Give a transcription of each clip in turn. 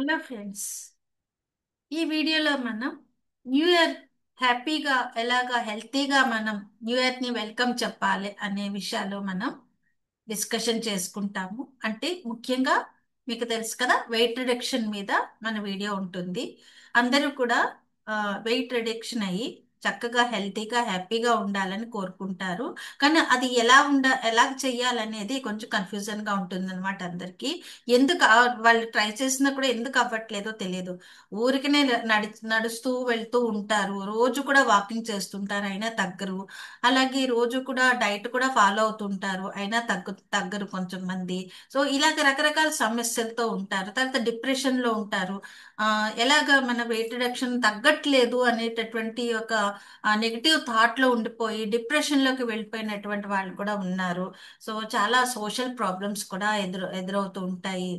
Hello friends, ఈ వీడియోలో మనం న్యూ ఇయర్ హ్యాపీగా ఎలాగా హెల్తీగా మనం న్యూ ఇయర్ని వెల్కమ్ చెప్పాలి అనే విషయాలు మనం డిస్కషన్ చేసుకుంటాము. అంటే ముఖ్యంగా మీకు తెలుసు కదా, వెయిట్ రిడక్షన్ మీద మన వీడియో ఉంటుంది. అందరూ కూడా వెయిట్ రిడక్షన్ అయ్యి చక్కగా హెల్తీగా హ్యాపీగా ఉండాలని కోరుకుంటారు. కానీ అది ఎలా చెయ్యాలనేది కొంచెం కన్ఫ్యూజన్ గా ఉంటుంది అనమాట అందరికి. వాళ్ళు ట్రై చేసినా కూడా ఎందుకు అవ్వట్లేదో తెలియదు. ఊరికనే నడుస్తూ వెళ్తూ ఉంటారు, రోజు కూడా వాకింగ్ చేస్తుంటారు, అయినా తగ్గరు. అలాగే రోజు కూడా డైట్ కూడా ఫాలో అవుతుంటారు, అయినా తగ్గరు కొంచెం మంది. సో ఇలాగ రకరకాల సమస్యలతో ఉంటారు. తర్వాత డిప్రెషన్ లో ఉంటారు. ఆ ఎలాగ మన వెయిట్ రిడక్షన్ తగ్గట్లేదు అనేటటువంటి ఒక నెగిటివ్ థాట్ లో ఉండిపోయి డిప్రెషన్ లోకి వెళ్ళిపోయినటువంటి వాళ్ళు కూడా ఉన్నారు. సో చాలా సోషల్ ప్రాబ్లమ్స్ కూడా ఎదురవుతూ ఉంటాయి.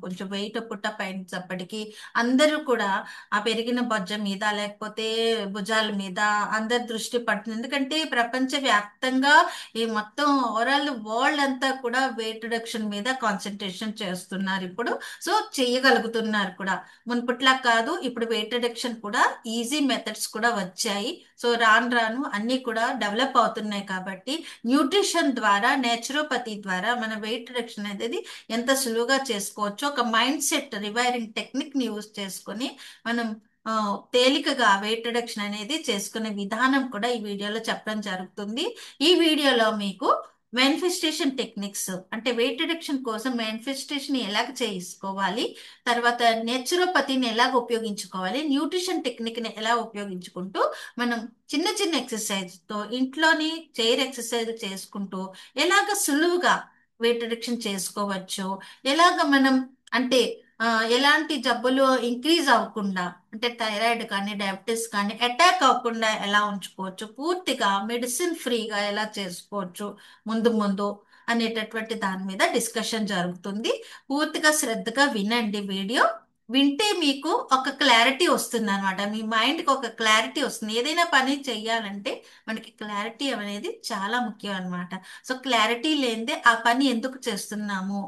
కొంచెం వెయిట్ పుట్ట పైనప్పటికీ అందరూ కూడా ఆ పెరిగిన బొజ్జ మీద లేకపోతే భుజాల మీద అందరి దృష్టి పడుతుంది. ఎందుకంటే ప్రపంచ వ్యాప్తంగా ఈ మొత్తం ఓవరాల్ వరల్డ్ అంతా కూడా వెయిట్ రిడక్షన్ మీద కాన్సన్ట్రేషన్ చేస్తున్నారు ఇప్పుడు. సో చేయగలుగుతున్నారు కూడా. మునుపట్లా కాదు, ఇప్పుడు వెయిట్ రిడక్షన్ కూడా ఈజీ మెథడ్స్ కూడా వచ్చాయి. సో రాను రాను అన్ని కూడా డెవలప్ అవుతున్నాయి కాబట్టి న్యూట్రిషన్ ద్వారా, నేచురోపతి ద్వారా మన వెయిట్ రిడక్షన్ అనేది ఎంత సులువుగా చేసుకోవచ్చు. ఒక మైండ్ సెట్ రివైరింగ్ టెక్నిక్ ని యూజ్ చేసుకొని మనం ఆ, తేలికగా వెయిట్ రిడక్షన్ అనేది చేసుకునే విధానం కూడా ఈ వీడియోలో చెప్పడం జరుగుతుంది. ఈ వీడియోలో మీకు మేనిఫెస్టేషన్ టెక్నిక్స్, అంటే వెయిట్ రిడక్షన్ కోసం మేనిఫెస్టేషన్ ఎలాగ చేసుకోవాలి, తర్వాత నేచురోపతిని ఎలాగ ఉపయోగించుకోవాలి, న్యూట్రిషన్ టెక్నిక్ ని ఎలా ఉపయోగించుకుంటూ మనం చిన్న చిన్న ఎక్సర్సైజ్ తో ఇంట్లోని చైర్ ఎక్సర్సైజ్ చేసుకుంటూ ఎలాగ సులువుగా వెయిట్ రిడక్షన్ చేసుకోవచ్చు, ఎలాగ మనం అంటే ఆ, ఎలాంటి జబ్బులు ఇంక్రీజ్ అవ్వకుండా, అంటే థైరాయిడ్ కానీ డయాబెటీస్ కానీ అటాక్ అవ్వకుండా ఎలా ఉంచుకోవచ్చు, పూర్తిగా మెడిసిన్ ఫ్రీగా ఎలా చేసుకోవచ్చు ముందు ముందు అనేటటువంటి దాని మీద డిస్కషన్ జరుగుతుంది. పూర్తిగా శ్రద్ధగా వినండి వీడియో. వింటే మీకు ఒక క్లారిటీ వస్తుంది అనమాట. మీ మైండ్కి ఒక క్లారిటీ వస్తుంది. ఏదైనా పని చెయ్యాలంటే మనకి క్లారిటీ అనేది చాలా ముఖ్యం అనమాట. సో క్లారిటీ లేనిదే ఆ పని ఎందుకు చేస్తున్నాము,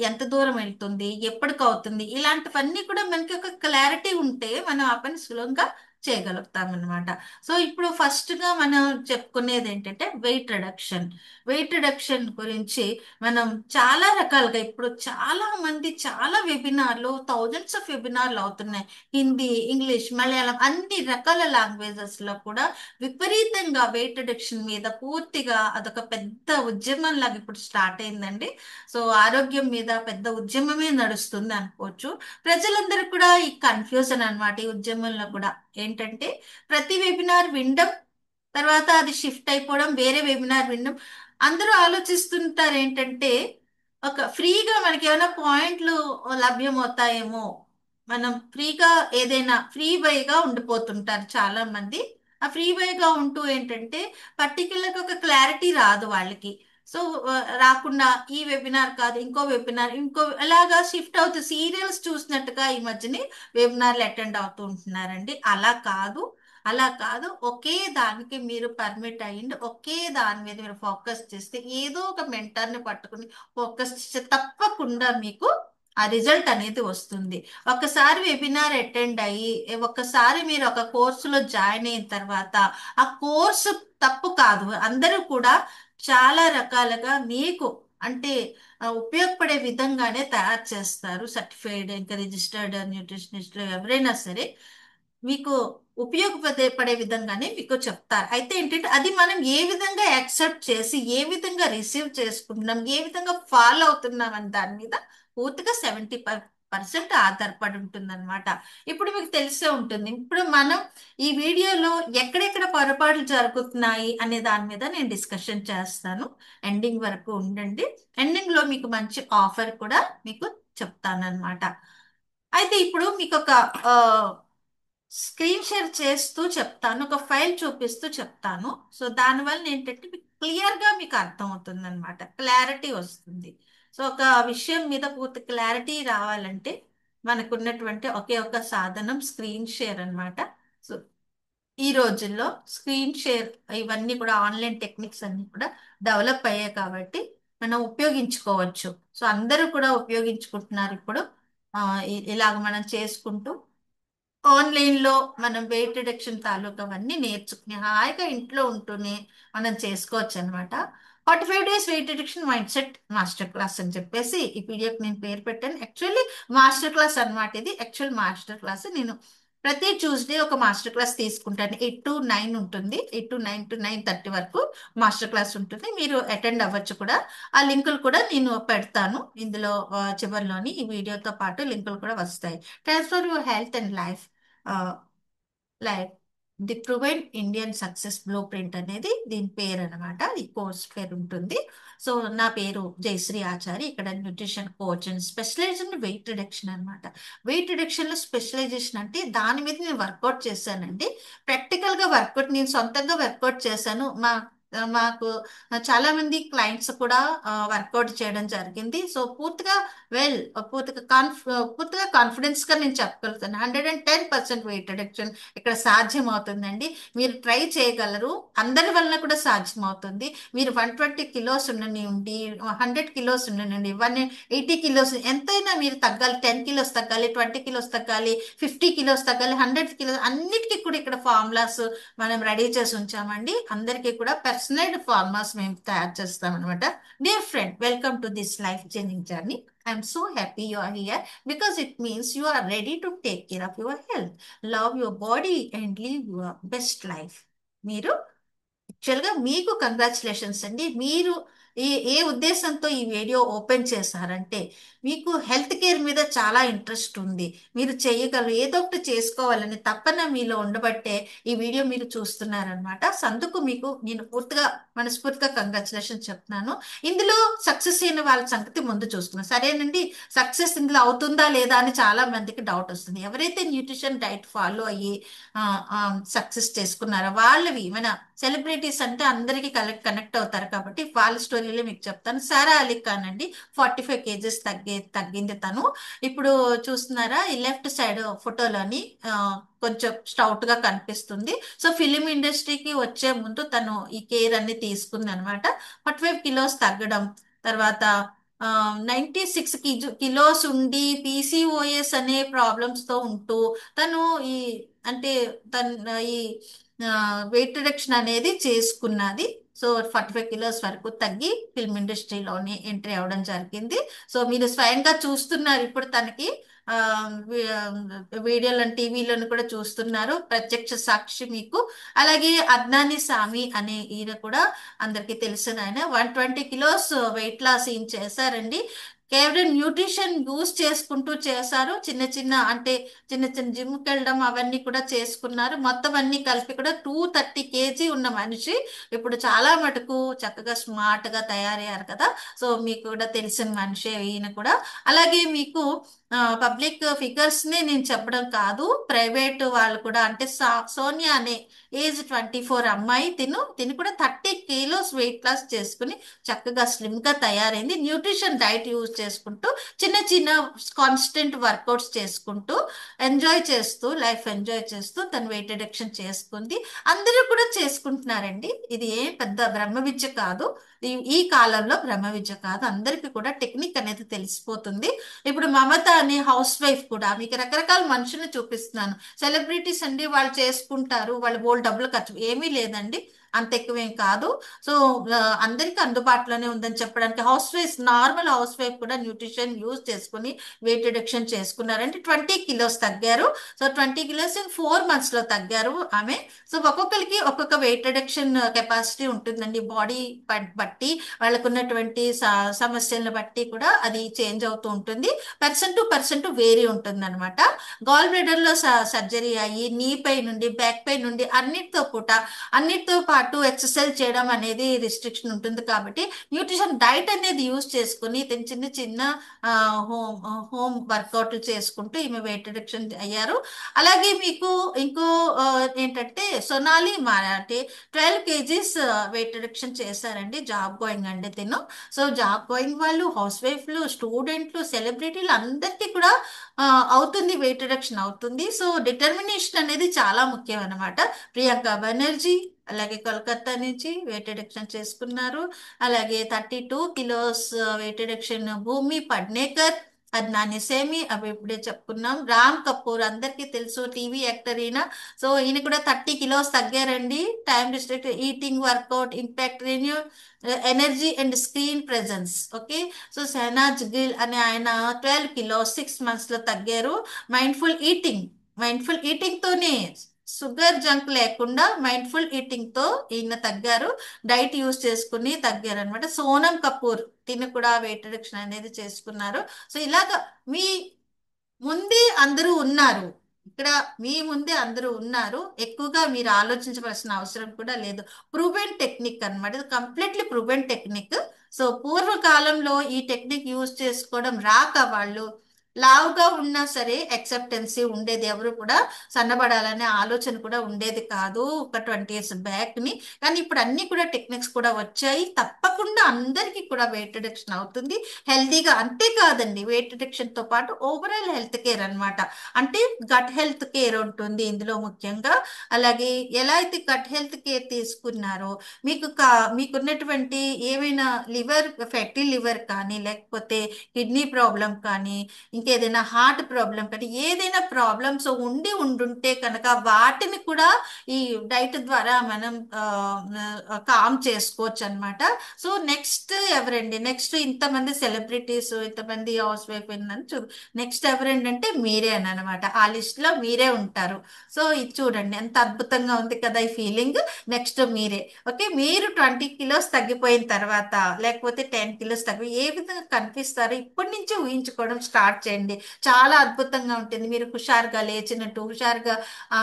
ఎంత దూరం వెళ్తుంది, ఎప్పటికి అవుతుంది, ఇలాంటివన్నీ కూడా మనకి ఒక క్లారిటీ ఉంటే మనం ఆ పని సులభంగా చేయగలుగుతాం అనమాట. సో ఇప్పుడు ఫస్ట్ గా మనం చెప్పుకునేది ఏంటంటే వెయిట్ రిడక్షన్. వెయిట్ రిడక్షన్ గురించి మనం చాలా రకాలుగా ఇప్పుడు చాలా మంది చాలా వెబినార్లు, థౌజండ్స్ ఆఫ్ వెబినార్లు అవుతున్నాయి. హిందీ, ఇంగ్లీష్, మలయాళం అన్ని రకాల లాంగ్వేజెస్ లో కూడా విపరీతంగా వెయిట్ రిడక్షన్ మీద పూర్తిగా అదొక పెద్ద ఉద్యమం లాగా ఇప్పుడు స్టార్ట్ అయిందండి. సో ఆరోగ్యం మీద పెద్ద ఉద్యమమే నడుస్తుంది అనుకోవచ్చు. ప్రజలందరూ కూడా ఈ కన్ఫ్యూజన్ అన్నమాట. ఈ ఉద్యమంలో కూడా ఏంటంటే ప్రతి వెబినార్ వినడం, తర్వాత అది షిఫ్ట్ అయిపోవడం, వేరే వెబినార్ వినడం. అందరూ ఆలోచిస్తుంటారు ఏంటంటే ఒక ఫ్రీగా మనకి ఏమైనా పాయింట్లు లభ్యమవుతాయేమో, మనం ఫ్రీగా ఏదైనా ఫ్రీ బైగా ఉండిపోతుంటారు చాలా మంది. ఆ ఫ్రీ బైగా ఉంటూ ఏంటంటే పర్టికులర్గా ఒక క్లారిటీ రాదు వాళ్ళకి. సో రాకుండా ఈ వెబినార్ కాదు ఇంకో వెబినార్, ఇంకో అలాగా షిఫ్ట్ అవుతూ సీరియల్స్ చూసినట్టుగా ఈ మధ్యని వెబినార్లు అటెండ్ అవుతూ ఉంటున్నారండి. అలా కాదు, ఒకే దానికి మీరు పర్మిట్ అయ్యింది, ఒకే దాని మీద మీరు ఫోకస్ చేస్తే, ఏదో ఒక మెంటర్ని పట్టుకుని ఫోకస్ చేస్తే తప్పకుండా మీకు ఆ రిజల్ట్ అనేది వస్తుంది. ఒక్కసారి వెబినార్ అటెండ్ అయ్యి ఒక్కసారి మీరు ఒక కోర్సులో జాయిన్ అయిన తర్వాత ఆ కోర్సు తప్పు కాదు, అందరూ కూడా చాలా రకాలుగా మీకు అంటే ఉపయోగపడే విధంగానే తయారు చేస్తారు. సర్టిఫైడ్ ఇంకా రిజిస్టర్డ్ న్యూట్రిషనిస్ట్ ఎవరైనా సరే మీకు ఉపయోగపడే విధంగానే మీకు చెప్తారు. అయితే ఏంటంటే అది మనం ఏ విధంగా యాక్సెప్ట్ చేసి ఏ విధంగా రిసీవ్ చేసుకుంటున్నాం, ఏ విధంగా ఫాలో అవుతున్నాం అని దాని మీద పూర్తిగా 75% ఆధారపడి ఉంటుందన్నమాట. ఇప్పుడు మీకు తెలిసే ఉంటుంది. ఇప్పుడు మనం ఈ వీడియోలో ఎక్కడెక్కడ పొరపాట్లు జరుగుతున్నాయి అనే దాని మీద నేను డిస్కషన్ చేస్తాను. ఎండింగ్ వరకు ఉండండి. ఎండింగ్ లో మీకు మంచి ఆఫర్ కూడా మీకు చెప్తానన్నమాట. అయితే ఇప్పుడు మీకు ఒక స్క్రీన్ షేర్ చేస్తూ చెప్తాను, ఒక ఫైల్ చూపిస్తూ చెప్తాను. సో దానివల్ల ఏంటంటే మీకు క్లియర్గా మీకు అర్థం అవుతుంది అనమాట, క్లారిటీ వస్తుంది. సో ఒక విషయం మీద పూర్తి క్లారిటీ రావాలంటే మనకున్నటువంటి ఒకే ఒక సాధనం స్క్రీన్ షేర్ అన్నమాట. సో ఈ రోజుల్లో స్క్రీన్ షేర్ ఇవన్నీ కూడా ఆన్లైన్ టెక్నిక్స్ అన్ని కూడా డెవలప్ అయ్యాయి కాబట్టి మనం ఉపయోగించుకోవచ్చు. సో అందరూ కూడా ఉపయోగించుకుంటున్నారు ఇప్పుడు. ఇలాగ మనం చేసుకుంటూ ఆన్లైన్లో మనం వెయిట్ రిడక్షన్ తాలూకావన్నీ నేర్చుకుని హాయిగా ఇంట్లో ఉంటూనే మనం చేసుకోవచ్చు అనమాట. 45 days weight reduction mind set master class అని చెప్పేసి ఈ పీడిఎఫ్ నేను పేరు పెట్టాను. యాక్చువల్లీ మాస్టర్ క్లాస్ అనమాట. ఇది యాక్చువల్ మాస్టర్ క్లాస్. నేను ప్రతి ట్యూస్డే ఒక మాస్టర్ క్లాస్ తీసుకుంటాను. 8 to 9 ఉంటుంది. 8 to 9 to 9:30 వరకు మాస్టర్ క్లాస్ ఉంటుంది. మీరు అటెండ్ అవ్వచ్చు కూడా. ఆ లింకులు కూడా నేను పెడతాను ఇందులో, చివరిలోని ఈ వీడియోతో పాటు లింకులు కూడా వస్తాయి. Transfer your health and life, like the proven Indian success blue print అనేది దీని పేరు అనమాట. ఈ కోర్స్ పేరు ఉంటుంది. సో నా పేరు జయశ్రీ ఆచారి. ఇక్కడ nutrition coach and specialization weight reduction అనమాట. వెయిట్ రిడక్షన్ లో స్పెషలైజేషన్ అంటే దాని మీద నేను వర్కౌట్ చేశానండి. ప్రాక్టికల్ గా వర్కౌట్ నేను సొంతంగా వర్కౌట్ చేశాను. మాకు చాలా మంది క్లయింట్స్ కూడా వర్కౌట్ చేయడం జరిగింది. సో వెల్ పూర్తిగా పూర్తిగా కాన్ఫిడెన్స్ గా నేను చెప్పగలుగుతాను. 110% వెయిట్ రిడక్షన్ ఇక్కడ సాధ్యం అవుతుందండి. మీరు ట్రై చేయగలరు. అందరి వలన కూడా సాధ్యం అవుతుంది. మీరు 120 కిలోస్ ఉండనివ్వండి, 100 కిలోస్ ఉండనివ్వండి, 180 కిలోస్ ఎంతైనా మీరు తగ్గాలి. 10 కిలోస్ తగ్గాలి, 20 కిలోస్ తగ్గాలి, 50 కిలోస్ తగ్గాలి, 100 కిలోస్, అన్నిటికీ కూడా ఇక్కడ ఫార్ములాస్ మనం రెడీ చేసి ఉంచామండి. అందరికీ కూడా పర్సనైజ్డ్ ఫార్ములాస్ మేము తయారు చేస్తాం అనమాట. Dear friend, welcome to this life changing journey. I'm so happy you are here because it means you are ready to take care of your health, love your body and live your best life. మీరు యాక్చువల్గా మీకు congratulations అండి. మీరు ఏ ఉద్దేశంతో ఈ video open చేశారంటే మీకు health care మీద చాలా ఇంట్రెస్ట్ ఉంది. మీరు చేయగలరు, ఏదో ఒకటి చేసుకోవాలని తప్పన మీలో ఉండబట్టే ఈ వీడియో మీరు చూస్తున్నారనమాట. అందుకు మీకు నేను పూర్తిగా మనస్ఫూర్తిగా కంగ్రాచులేషన్ చెప్తున్నాను. ఇందులో సక్సెస్ అయిన వాళ్ళ సంగతి ముందు చూసుకున్నాం, సరేనండి. సక్సెస్ ఇందులో అవుతుందా లేదా అని చాలా మందికి డౌట్ వస్తుంది. ఎవరైతే న్యూట్రిషన్ డైట్ ఫాలో అయ్యి సక్సెస్ చేసుకున్నారో వాళ్ళవి మన సెలబ్రిటీస్ అంటే అందరికీ కనెక్ట్ అవుతారు కాబట్టి వాళ్ళ స్టోరీలో మీకు చెప్తాను. సారా అలీ ఖాన్ అండి, 45 kgs తగ్గింది తను. ఇప్పుడు చూస్తున్నారా ఈ లెఫ్ట్ సైడ్ ఫోటోలోని కొంచెం స్టౌట్ గా కనిపిస్తుంది. సో ఫిలిం ఇండస్ట్రీకి వచ్చే ముందు తను ఈ కేర్ అన్ని తీసుకుంది అనమాట. 45 కిలోస్ తగ్గడం, తర్వాత 96 కిలోస్ ఉండి పీసీఓఎస్ అనే ప్రాబ్లమ్స్ తో ఉంటూ తను ఈ అంటే తన ఈ వెయిట్ రిడక్షన్ అనేది చేసుకున్నది. సో 45 కిలోస్ వరకు తగ్గి ఫిల్మ్ ఇండస్ట్రీలోని ఎంట్రీ అవ్వడం జరిగింది. సో మీరు స్వయంగా చూస్తున్నారు ఇప్పుడు తనకి వీడియోలను టీవీలను కూడా చూస్తున్నారు, ప్రత్యక్ష సాక్షి మీకు. అలాగే అద్నాని సామి అనే ఈయన కూడా అందరికీ తెలిసిన ఆయన 120 కిలోస్ వెయిట్ లాస్ ఈయన చేశారండి. కేవలం న్యూట్రిషన్ యూస్ చేసుకుంటూ చేశారు. చిన్న చిన్న అంటే చిన్న చిన్న జిమ్కి వెళ్ళడం అవన్నీ కూడా చేసుకున్నారు. మొత్తం అన్ని కలిపి కూడా 230 kg ఉన్న మనిషి ఇప్పుడు చాలా మటుకు చక్కగా స్మార్ట్ గా తయారయ్యారు కదా. సో మీకు కూడా తెలిసిన మనిషే ఈయన కూడా. అలాగే మీకు పబ్లిక్ ఫిగర్స్ ని నేను చెప్పడం కాదు, ప్రైవేట్ వాళ్ళు కూడా అంటే సోనియా అనే ఏజ్ 24 అమ్మాయి, తిను కూడా 30 కిలోస్ వెయిట్ లాస్ చేసుకుని చక్కగా స్లిమ్ గా తయారైంది. న్యూట్రిషన్ డైట్ యూజ్ చేసుకుంటూ చిన్న చిన్న కాన్స్టెంట్ వర్కౌట్స్ చేసుకుంటూ లైఫ్ ఎంజాయ్ చేస్తూ తను వెయిట్ రిడక్షన్ చేసుకుంది. అందరూ కూడా చేసుకుంటున్నారండి. ఇది ఏ పెద్ద బ్రహ్మ విద్య కాదు. ఈ కాలంలో బ్రహ్మ విద్య కాదు, అందరికీ కూడా టెక్నిక్ అనేది తెలిసిపోతుంది. ఇప్పుడు మమత అనే హౌస్ వైఫ్ కూడా, మీకు రకరకాల మనుషుల్ని చూపిస్తున్నాను. సెలబ్రిటీస్ అండి, వాళ్ళు చేసుకుంటారు, వాళ్ళు బోల్డ్ డబ్బులు ఖర్చు, ఏమీ లేదండి, అంత ఎక్కువేం కాదు. సో అందరికీ అందుబాటులోనే ఉందని చెప్పడానికి housewife, normal housewife కూడా న్యూట్రిషన్ యూజ్ చేసుకుని వెయిట్ రిడక్షన్ చేసుకున్నారంటే 20 కిలోస్ తగ్గారు. సో 20 కిలోస్ ఇన్ 4 months లో తగ్గారు ఆమె. సో ఒక్కొక్కరికి ఒక్కొక్క వెయిట్ రిడక్షన్ కెపాసిటీ ఉంటుందండి. బాడీ బట్టి వాళ్ళకు ఉన్నటువంటి సమస్యలను బట్టి కూడా అది చేంజ్ అవుతూ ఉంటుంది. పర్సన్ టు పర్సన్ వేరీ ఉంటుంది అనమాట. గాల్ బ్లాడర్ లో సర్జరీ అయ్యి నీ పెయిన్ నుండి బ్యాక్ పెయిన్ నుండి అన్నిటితో పాటు ఎక్సర్సైజ్ చేయడం అనేది రిస్ట్రిక్షన్ ఉంటుంది. కాబట్టి న్యూట్రిషన్ డైట్ అనేది యూజ్ చేసుకుని చిన్న చిన్న హోమ్ హోమ్ వర్కౌట్లు చేసుకుంటూ ఈమె వెయిట్ రిడక్షన్ అయ్యారు. అలాగే మీకు ఇంకో ఏంటంటే సొనాలి మారాటే 12 kgs వెయిట్ రిడక్షన్ చేశారండి. జాబ్ గోయింగ్ అండి తిను. సో జాబ్ గోయింగ్ వాళ్ళు, హౌస్ వైఫ్లు, స్టూడెంట్లు, సెలబ్రిటీలు అందరికీ కూడా అవుతుంది, వెయిట్ రిడక్షన్ అవుతుంది. సో డిటర్మినేషన్ అనేది చాలా ముఖ్యం అనమాట. ప్రియాంక బెనర్జీ అలాగే కోల్కతా నుంచి వెయిట్ రిడక్షన్ చేసుకున్నారు. అలాగే 32 కిలోస్ వెయిట్ రిడక్షన్ భూమి పడ్నేకర్ అద్నాని సేమి అవి ఇప్పుడే చెప్పుకున్నాం. రామ్ కపూర్ అందరికీ తెలుసు, టీవీ యాక్టర్ ఈయన. సో ఈయన కూడా 30 కిలోస్ తగ్గారండి. Time restrict eating, workout, impact, renew, energy and screen presence. Okay. So Shehnaaz Gill అనే ఆయన 12 కిలోస్ 6 మంత్స్ లో తగ్గారు. మైండ్ఫుల్ ఈటింగ్, మైండ్ఫుల్ ఈటింగ్ తోనే, షుగర్ జంక్ లేకుండా మైండ్ఫుల్ ఈటింగ్ తో ఈయన తగ్గారు. డైట్ యూస్ చేసుకుని తగ్గారు అనమాట. సోనం కపూర్ తిని కూడా వెయిట్ రిడక్షన్ అనేది చేసుకున్నారు. సో ఇలాగా మీ ముందే అందరూ ఉన్నారు, ఇక్కడ మీ ముందే అందరూ ఉన్నారు. ఎక్కువగా మీరు ఆలోచించవలసిన అవసరం కూడా లేదు. ప్రూవెన్ టెక్నిక్ అన్నమాట, ఇది కంప్లీట్లీ ప్రూవెన్ టెక్నిక్. సో పూర్వకాలంలో ఈ టెక్నిక్ యూజ్ చేసుకోవడం రాక వాళ్ళు లావుగా ఉన్నా సరే యాక్సెప్టెన్సీ ఉండేది, ఎవరు కూడా సన్నబడాలనే ఆలోచన కూడా ఉండేది కాదు ఒక 20 years బ్యాక్ ని. కానీ ఇప్పుడు అన్ని కూడా టెక్నిక్స్ కూడా వచ్చాయి, తప్పకుండా అందరికీ కూడా వెయిట్ రిడక్షన్ అవుతుంది హెల్తీగా. అంతేకాదండి, వెయిట్ రిడక్షన్ తో పాటు ఓవరాల్ హెల్త్ కేర్ అన్నమాట. అంటే గట్ హెల్త్ కేర్ ఉంటుంది ఇందులో ముఖ్యంగా. అలాగే ఎలా అయితే గట్ హెల్త్ కేర్ తీసుకున్నారో మీకు మీకున్నటువంటి ఏవైనా లివర్, ఫ్యాటీ లివర్ కానీ, లేకపోతే కిడ్నీ ప్రాబ్లం కానీ, ఇంకేదైనా హార్ట్ ప్రాబ్లం కానీ, ఏదైనా ప్రాబ్లమ్స్ ఉండుంటే కనుక వాటిని కూడా ఈ డైట్ ద్వారా మనం కామ్ చేసుకోవచ్చు అనమాట. సో నెక్స్ట్ ఎవరండి, నెక్స్ట్ ఇంతమంది సెలబ్రిటీస్, ఇంతమంది హౌస్ వైఫ్ అని నెక్స్ట్ ఎవరండి అంటే మీరే అని అనమాట. ఆ లిస్ట్ లో మీరే ఉంటారు. సో ఇది చూడండి ఎంత అద్భుతంగా ఉంది కదా ఈ ఫీలింగ్. నెక్స్ట్ మీరే. ఓకే. మీరు 20 కిలోస్ తగ్గిపోయిన తర్వాత, లేకపోతే 10 కిలోస్ తగ్గి ఏ విధంగా కనిపిస్తారో ఇప్పటి నుంచి ఊహించుకోవడం స్టార్ట్ చేయండి. చాలా అద్భుతంగా ఉంటుంది. మీరు హుషారుగా లేచినట్టు, హుషారుగా ఆ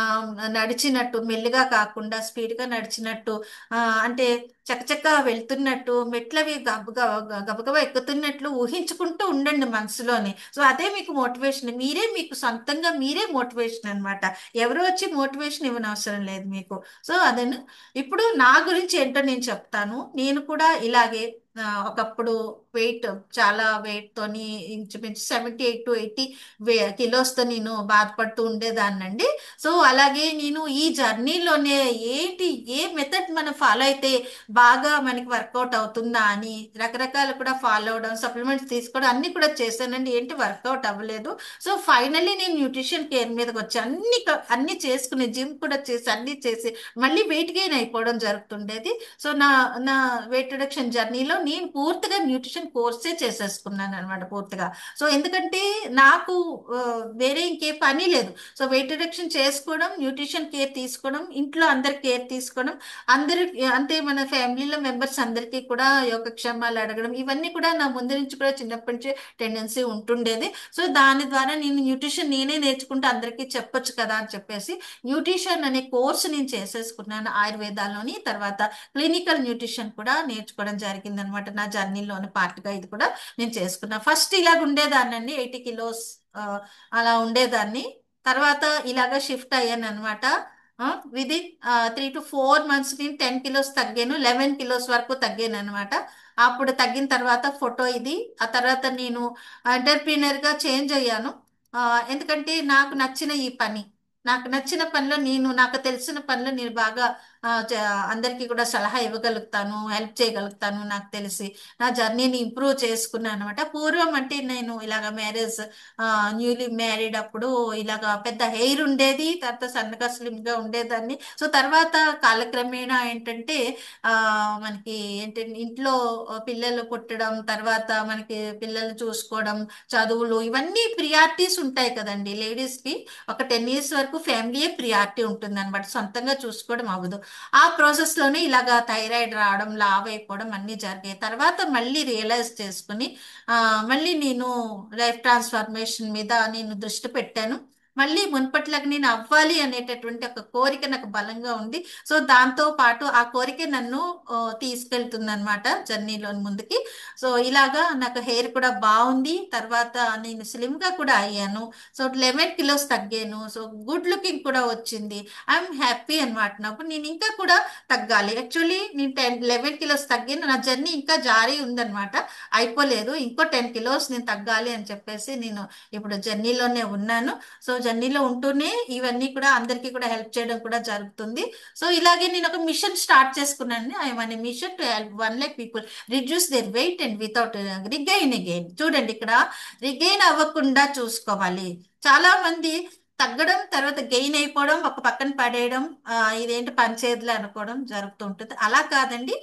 నడిచినట్టు, మెల్లిగా కాకుండా స్పీడ్ గా నడిచినట్టు, అంటే చకచకా వెళ్తున్నట్టు, మెట్లవి గబగబా ఎక్కుతున్నట్లు ఊహించుకుంటూ ఉండండి మనసులోని. సో అదే మీకు మోటివేషన్, మీరే మీకు సొంతంగా మీరే మోటివేషన్ అన్నమాట. ఎవరు వచ్చి మోటివేషన్ ఇవ్వనవసరం లేదు మీకు. సో అదే ఇప్పుడు నా గురించి ఏంటో నేను చెప్తాను. నేను కూడా ఇలాగే ఒకప్పుడు వెయిట్, చాలా వెయిట్ తోని, ఇంచుమించు 78 to 80 కిలోస్ తో నేను బాధపడుతూ ఉండేదాన్నండి. సో అలాగే నేను ఈ జర్నీలోనే ఏంటి, ఏ మెథడ్ మనం ఫాలో అయితే బాగా మనకి వర్కౌట్ అవుతుందా అని రకరకాలు కూడా ఫాలో అవడం, సప్లిమెంట్స్ తీసుకోవడం అన్ని కూడా చేశానండి. ఏంటి వర్కౌట్ అవ్వలేదు. సో ఫైనల్లీ నేను న్యూట్రిషన్ కేర్ మీదకి వచ్చి అన్ని చేసుకుని, జిమ్ కూడా చేసి, అన్ని చేసి మళ్ళీ వెయిట్ గెయిన్ అయిపోవడం జరుగుతుండేది. సో నా నా వెయిట్ రిడక్షన్ జర్నీలో నేను పూర్తిగా న్యూట్రిషన్ కోర్సే చేసేసుకున్నాను అనమాట పూర్తిగా. సో ఎందుకంటే నాకు ఆ, వేరే ఇంకే పని లేదు. సో వెయిట్ రిడక్షన్ చేసుకోవడం, న్యూట్రిషన్ కేర్ తీసుకోవడం, ఇంట్లో అందరి కేర్ తీసుకోవడం, అందరి అంటే మన ఫ్యామిలీలో మెంబర్స్ అందరికీ కూడా యోగక్షేమాలు అడగడం, ఇవన్నీ కూడా నా ముందు నుంచి కూడా చిన్నప్పటి నుంచి టెండెన్సీ ఉంటుండేది. సో దాని ద్వారా నేను న్యూట్రిషన్ నేనే నేర్చుకుంటే అందరికీ చెప్పొచ్చు కదా అని చెప్పేసి న్యూట్రిషన్ అనే కోర్సు నేను చేసేసుకున్నాను ఆయుర్వేదాలోని. తర్వాత క్లినికల్ న్యూట్రిషన్ కూడా నేర్చుకోవడం జరిగింది అనమాట. నా జర్నీలోని పార్ట్గా ఇది కూడా నేను చేసుకున్నా. ఫస్ట్ ఇలాగ ఉండేదాన్ని 80 కిలోస్ అలా ఉండేదాన్ని. తర్వాత ఇలాగ షిఫ్ట్ అయ్యాను అనమాట. విదిన్ 3 to 4 months నేను 10 కిలోస్ తగ్గాను, 11 కిలోస్ వరకు తగ్గాను అనమాట. అప్పుడు తగ్గిన తర్వాత ఫోటో ఇది. ఆ తర్వాత నేను ఎంటర్ప్రీనర్ గా చేంజ్ అయ్యాను. ఎందుకంటే నాకు నచ్చిన ఈ పని, నాకు నచ్చిన పనిలో నేను, నాకు తెలిసిన పనిలో నేను బాగా అందరికీ కూడా సలహా ఇవ్వగలుగుతాను, హెల్ప్ చేయగలుగుతాను నాకు తెలిసి. నా జర్నీని ఇంప్రూవ్ చేసుకున్నాను అనమాట. పూర్వం అంటే నేను ఇలాగ మ్యారేజ్, న్యూలీ మ్యారీడ్ అప్పుడు ఇలాగ పెద్ద హెయిర్ ఉండేది, తర్వాత సన్నగా స్లిమ్ గా ఉండేదాన్ని. సో తర్వాత కాలక్రమేణా ఏంటంటే ఆ మనకి ఏంటంటే ఇంట్లో పిల్లలు పుట్టడం, తర్వాత మనకి పిల్లలు చూసుకోవడం, చదువులు, ఇవన్నీ ప్రియారిటీస్ ఉంటాయి కదండి లేడీస్ కి. ఒక 10 years వరకు ఫ్యామిలీయే ప్రియారిటీ ఉంటుంది అనమాట, సొంతంగా చూసుకోవడం అవ్వదు. ఆ ప్రాసెస్ లోనే ఇలాగా థైరాయిడ్ రావడం, లావ్ అయిపోవడం అన్ని జరిగాయి. తర్వాత మళ్ళీ రియలైజ్ చేసుకుని ఆ, మళ్ళీ నేను లైఫ్ ట్రాన్స్ఫర్మేషన్ మీద నేను దృష్టి పెట్టాను. మళ్ళీ మున్పట్లాగా నేను అవ్వాలి అనేటటువంటి ఒక కోరిక నాకు బలంగా ఉంది. సో దాంతో పాటు ఆ కోరిక నన్ను తీసుకెళ్తుంది అనమాట జర్నీలో ముందుకి. సో ఇలాగా నాకు హెయిర్ కూడా బాగుంది. తర్వాత నేను స్లిమ్ గా కూడా అయ్యాను. సో 11 కిలోస్ తగ్గాను. సో గుడ్ లుకింగ్ కూడా వచ్చింది. ఐఎమ్ హ్యాపీ అనమాట. నాకు నేను ఇంకా కూడా తగ్గాలి. యాక్చువల్లీ నేను 11 కిలోస్ తగ్గాను. నా జర్నీ ఇంకా జారీ ఉందన్నమాట, అయిపోలేదు. ఇంకో 10 కిలోస్ నేను తగ్గాలి అని చెప్పేసి నేను ఇప్పుడు జర్నీలోనే ఉన్నాను. సో జర్నీలో ఉంటూనే ఇవన్నీ కూడా అందరికీ కూడా హెల్ప్ చేయడం కూడా జరుగుతుంది. సో ఇలాగే నేను ఒక మిషన్ స్టార్ట్ చేసుకున్నాను. I am mission to help 1 lakh people reduce their weight and without regain again. చూడండి ఇక్కడ రిగైన్ అవ్వకుండా చూసుకోవాలి. చాలా మంది తగ్గడం తర్వాత గెయిన్ అయిపోవడం ఒక పక్కన పడేయడం, ఇదేంటి పంచేదిలే అనుకోవడం జరుగుతూ ఉంటుంది. అలా కాదండి,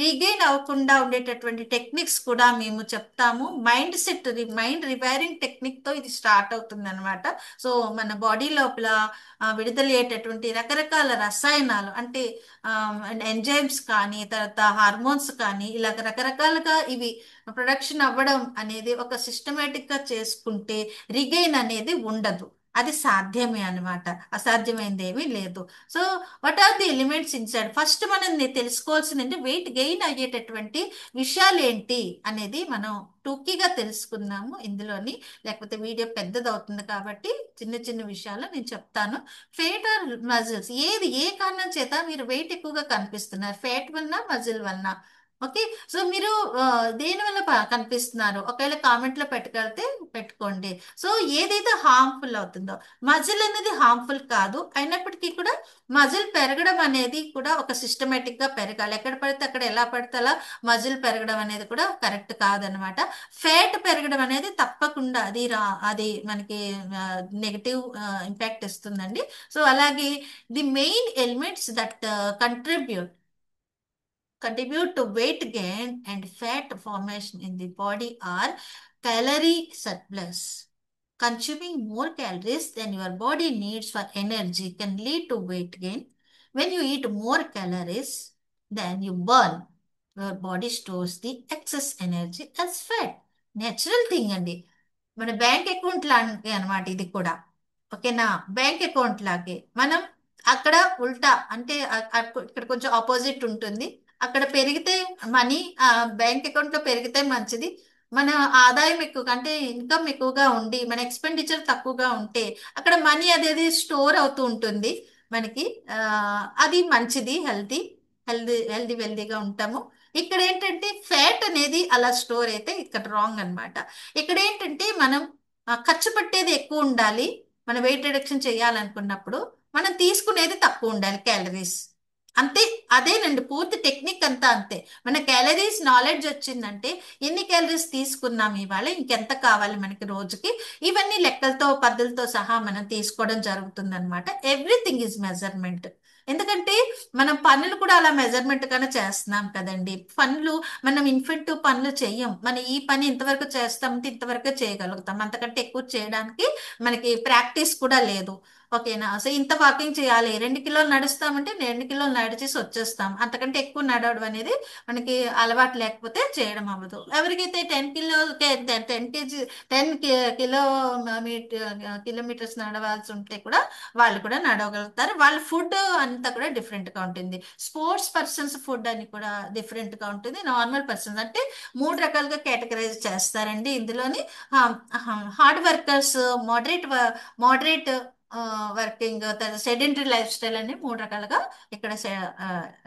రీగెయిన్ అవ్వకుండా ఉండేటటువంటి టెక్నిక్స్ కూడా మేము చెప్తాము. మైండ్ రివైరింగ్ టెక్నిక్ తో ఇది స్టార్ట్ అవుతుంది అనమాట. సో మన బాడీ లోపల విడుదలయ్యేటటువంటి రకరకాల రసాయనాలు అంటే ఎంజైమ్స్ కానీ తర్వాత హార్మోన్స్ కానీ ఇలాగ రకరకాలుగా ఇవి ప్రొడక్షన్ అవ్వడం అనేది ఒక సిస్టమేటిక్ గా చేసుకుంటే రిగెయిన్ అనేది ఉండదు. అది సాధ్యమే అన్నమాట, అసాధ్యమైనది ఏమీ లేదు. So what are the elements inside? First మనం తెలుసుకోవాల్సింది వెయిట్ గెయిన్ అయ్యేటటువంటి విషయాలు ఏంటి అనేది మనం టూకీగా తెలుసుకుందాము ఇందులోని. లేకపోతే వీడియో పెద్దది అవుతుంది కాబట్టి చిన్న చిన్న విషయాలు నేను చెప్తాను. ఫేట్ ఆర్ మజిల్స్, ఏది ఏ కారణం చేత మీరు వెయిట్ ఎక్కువగా కనిపిస్తున్నారు? ఫ్యాట్ వలన, మజిల్ వలన? ఓకే, సో మీరు దేని వల్ల కనిపిస్తున్నారు ఒకవేళ కామెంట్ లో పెట్టగలితే పెట్టుకోండి. సో ఏదైతే హార్మ్ఫుల్ అవుతుందో, మజిల్ అనేది హార్మ్ఫుల్ కాదు అయినప్పటికీ కూడా మజిల్ పెరగడం అనేది కూడా ఒక సిస్టమేటిక్ గా పెరగాలి. ఎక్కడ పడితే అక్కడ ఎలా పడితే అలా మజిల్ పెరగడం అనేది కూడా కరెక్ట్ కాదనమాట. ఫ్యాట్ పెరగడం అనేది తప్పకుండా అది మనకి నెగటివ్ ఇంపాక్ట్ ఇస్తుందండి. సో అలాగే the main elements that contribute to weight gain and fat formation in the body are calorie surplus. Consuming more calories than your body needs for energy can lead to weight gain. When you eat more calories than you burn, your body stores the excess energy as fat. Natural thing అండి. మన bank account లాంటి అనమాట ఇది కూడా. ఓకేనా? Bank account లాగే మనం అక్కడ ఉల్టా అంటే ఇక్కడ కొంచెం ఆపోజిట్ ఉంటుంది. అక్కడ పెరిగితే మనీ బ్యాంక్ అకౌంట్ లో పెరిగితే మంచిది. మన ఆదాయం ఎక్కువ అంటే ఇన్కమ్ ఎక్కువగా ఉండి మన ఎక్స్పెండిచర్ తక్కువగా ఉంటే అక్కడ మనీ అనేది స్టోర్ అవుతూ ఉంటుంది మనకి. ఆ, అది మంచిది, హెల్దీగా ఉంటాము. ఇక్కడ ఏంటంటే ఫ్యాట్ అనేది అలా స్టోర్ అయితే ఇక్కడ రాంగ్ అన్నమాట. ఇక్కడ ఏంటంటే మనం ఖర్చు పెట్టేది ఎక్కువ ఉండాలి. మన వెయిట్ రిడక్షన్ చేయాలనుకున్నప్పుడు మనం తీసుకునేది తక్కువ ఉండాలి క్యాలరీస్. అంతే, అదేనండి పూర్తి టెక్నిక్ అంతా అంతే. మన క్యాలరీస్ నాలెడ్జ్ వచ్చిందంటే ఎన్ని క్యాలరీస్ తీసుకున్నాం ఇవాళ, ఇంకెంత కావాలి మనకి రోజుకి, ఇవన్నీ లెక్కలతో పద్ధతులతో సహా మనం తీసుకోవడం జరుగుతుంది అనమాట. Everything is measurement. ఎందుకంటే మనం పనులు కూడా అలా మెజర్మెంట్ గానే చేస్తున్నాం కదండి. పనులు మనం ఇన్ఫెక్టివ్ పనులు చెయ్యం. మనం ఈ పని ఇంతవరకు చేస్తామంటే ఇంతవరకు చేయగలుగుతాం, అంతకంటే ఎక్కువ చేయడానికి మనకి ప్రాక్టీస్ కూడా లేదు. ఓకేనా? సో ఇంత వాకింగ్ చేయాలి, 2 కిలోలు నడుస్తామంటే 2 కిలోలు నడిచేసి వచ్చేస్తాం, అంతకంటే ఎక్కువ నడవడం అనేది మనకి అలవాటు లేకపోతే చేయడం అవ్వదు. ఎవరికైతే 10 కిలో 10 కేజీ 10 కిలోమీటర్స్ నడవాల్సి ఉంటే కూడా వాళ్ళు కూడా నడవగలుగుతారు. వాళ్ళ ఫుడ్ అంతా కూడా డిఫరెంట్ గా ఉంటుంది. స్పోర్ట్స్ పర్సన్స్ ఫుడ్ అని కూడా డిఫరెంట్ గా ఉంటుంది. నార్మల్ పర్సన్స్ అంటే 3 రకాలుగా కేటగరైజ్ చేస్తారండి ఇందులోని. Hard workers, moderate working, sedentary life style అని 3 రకాలుగా ఇక్కడ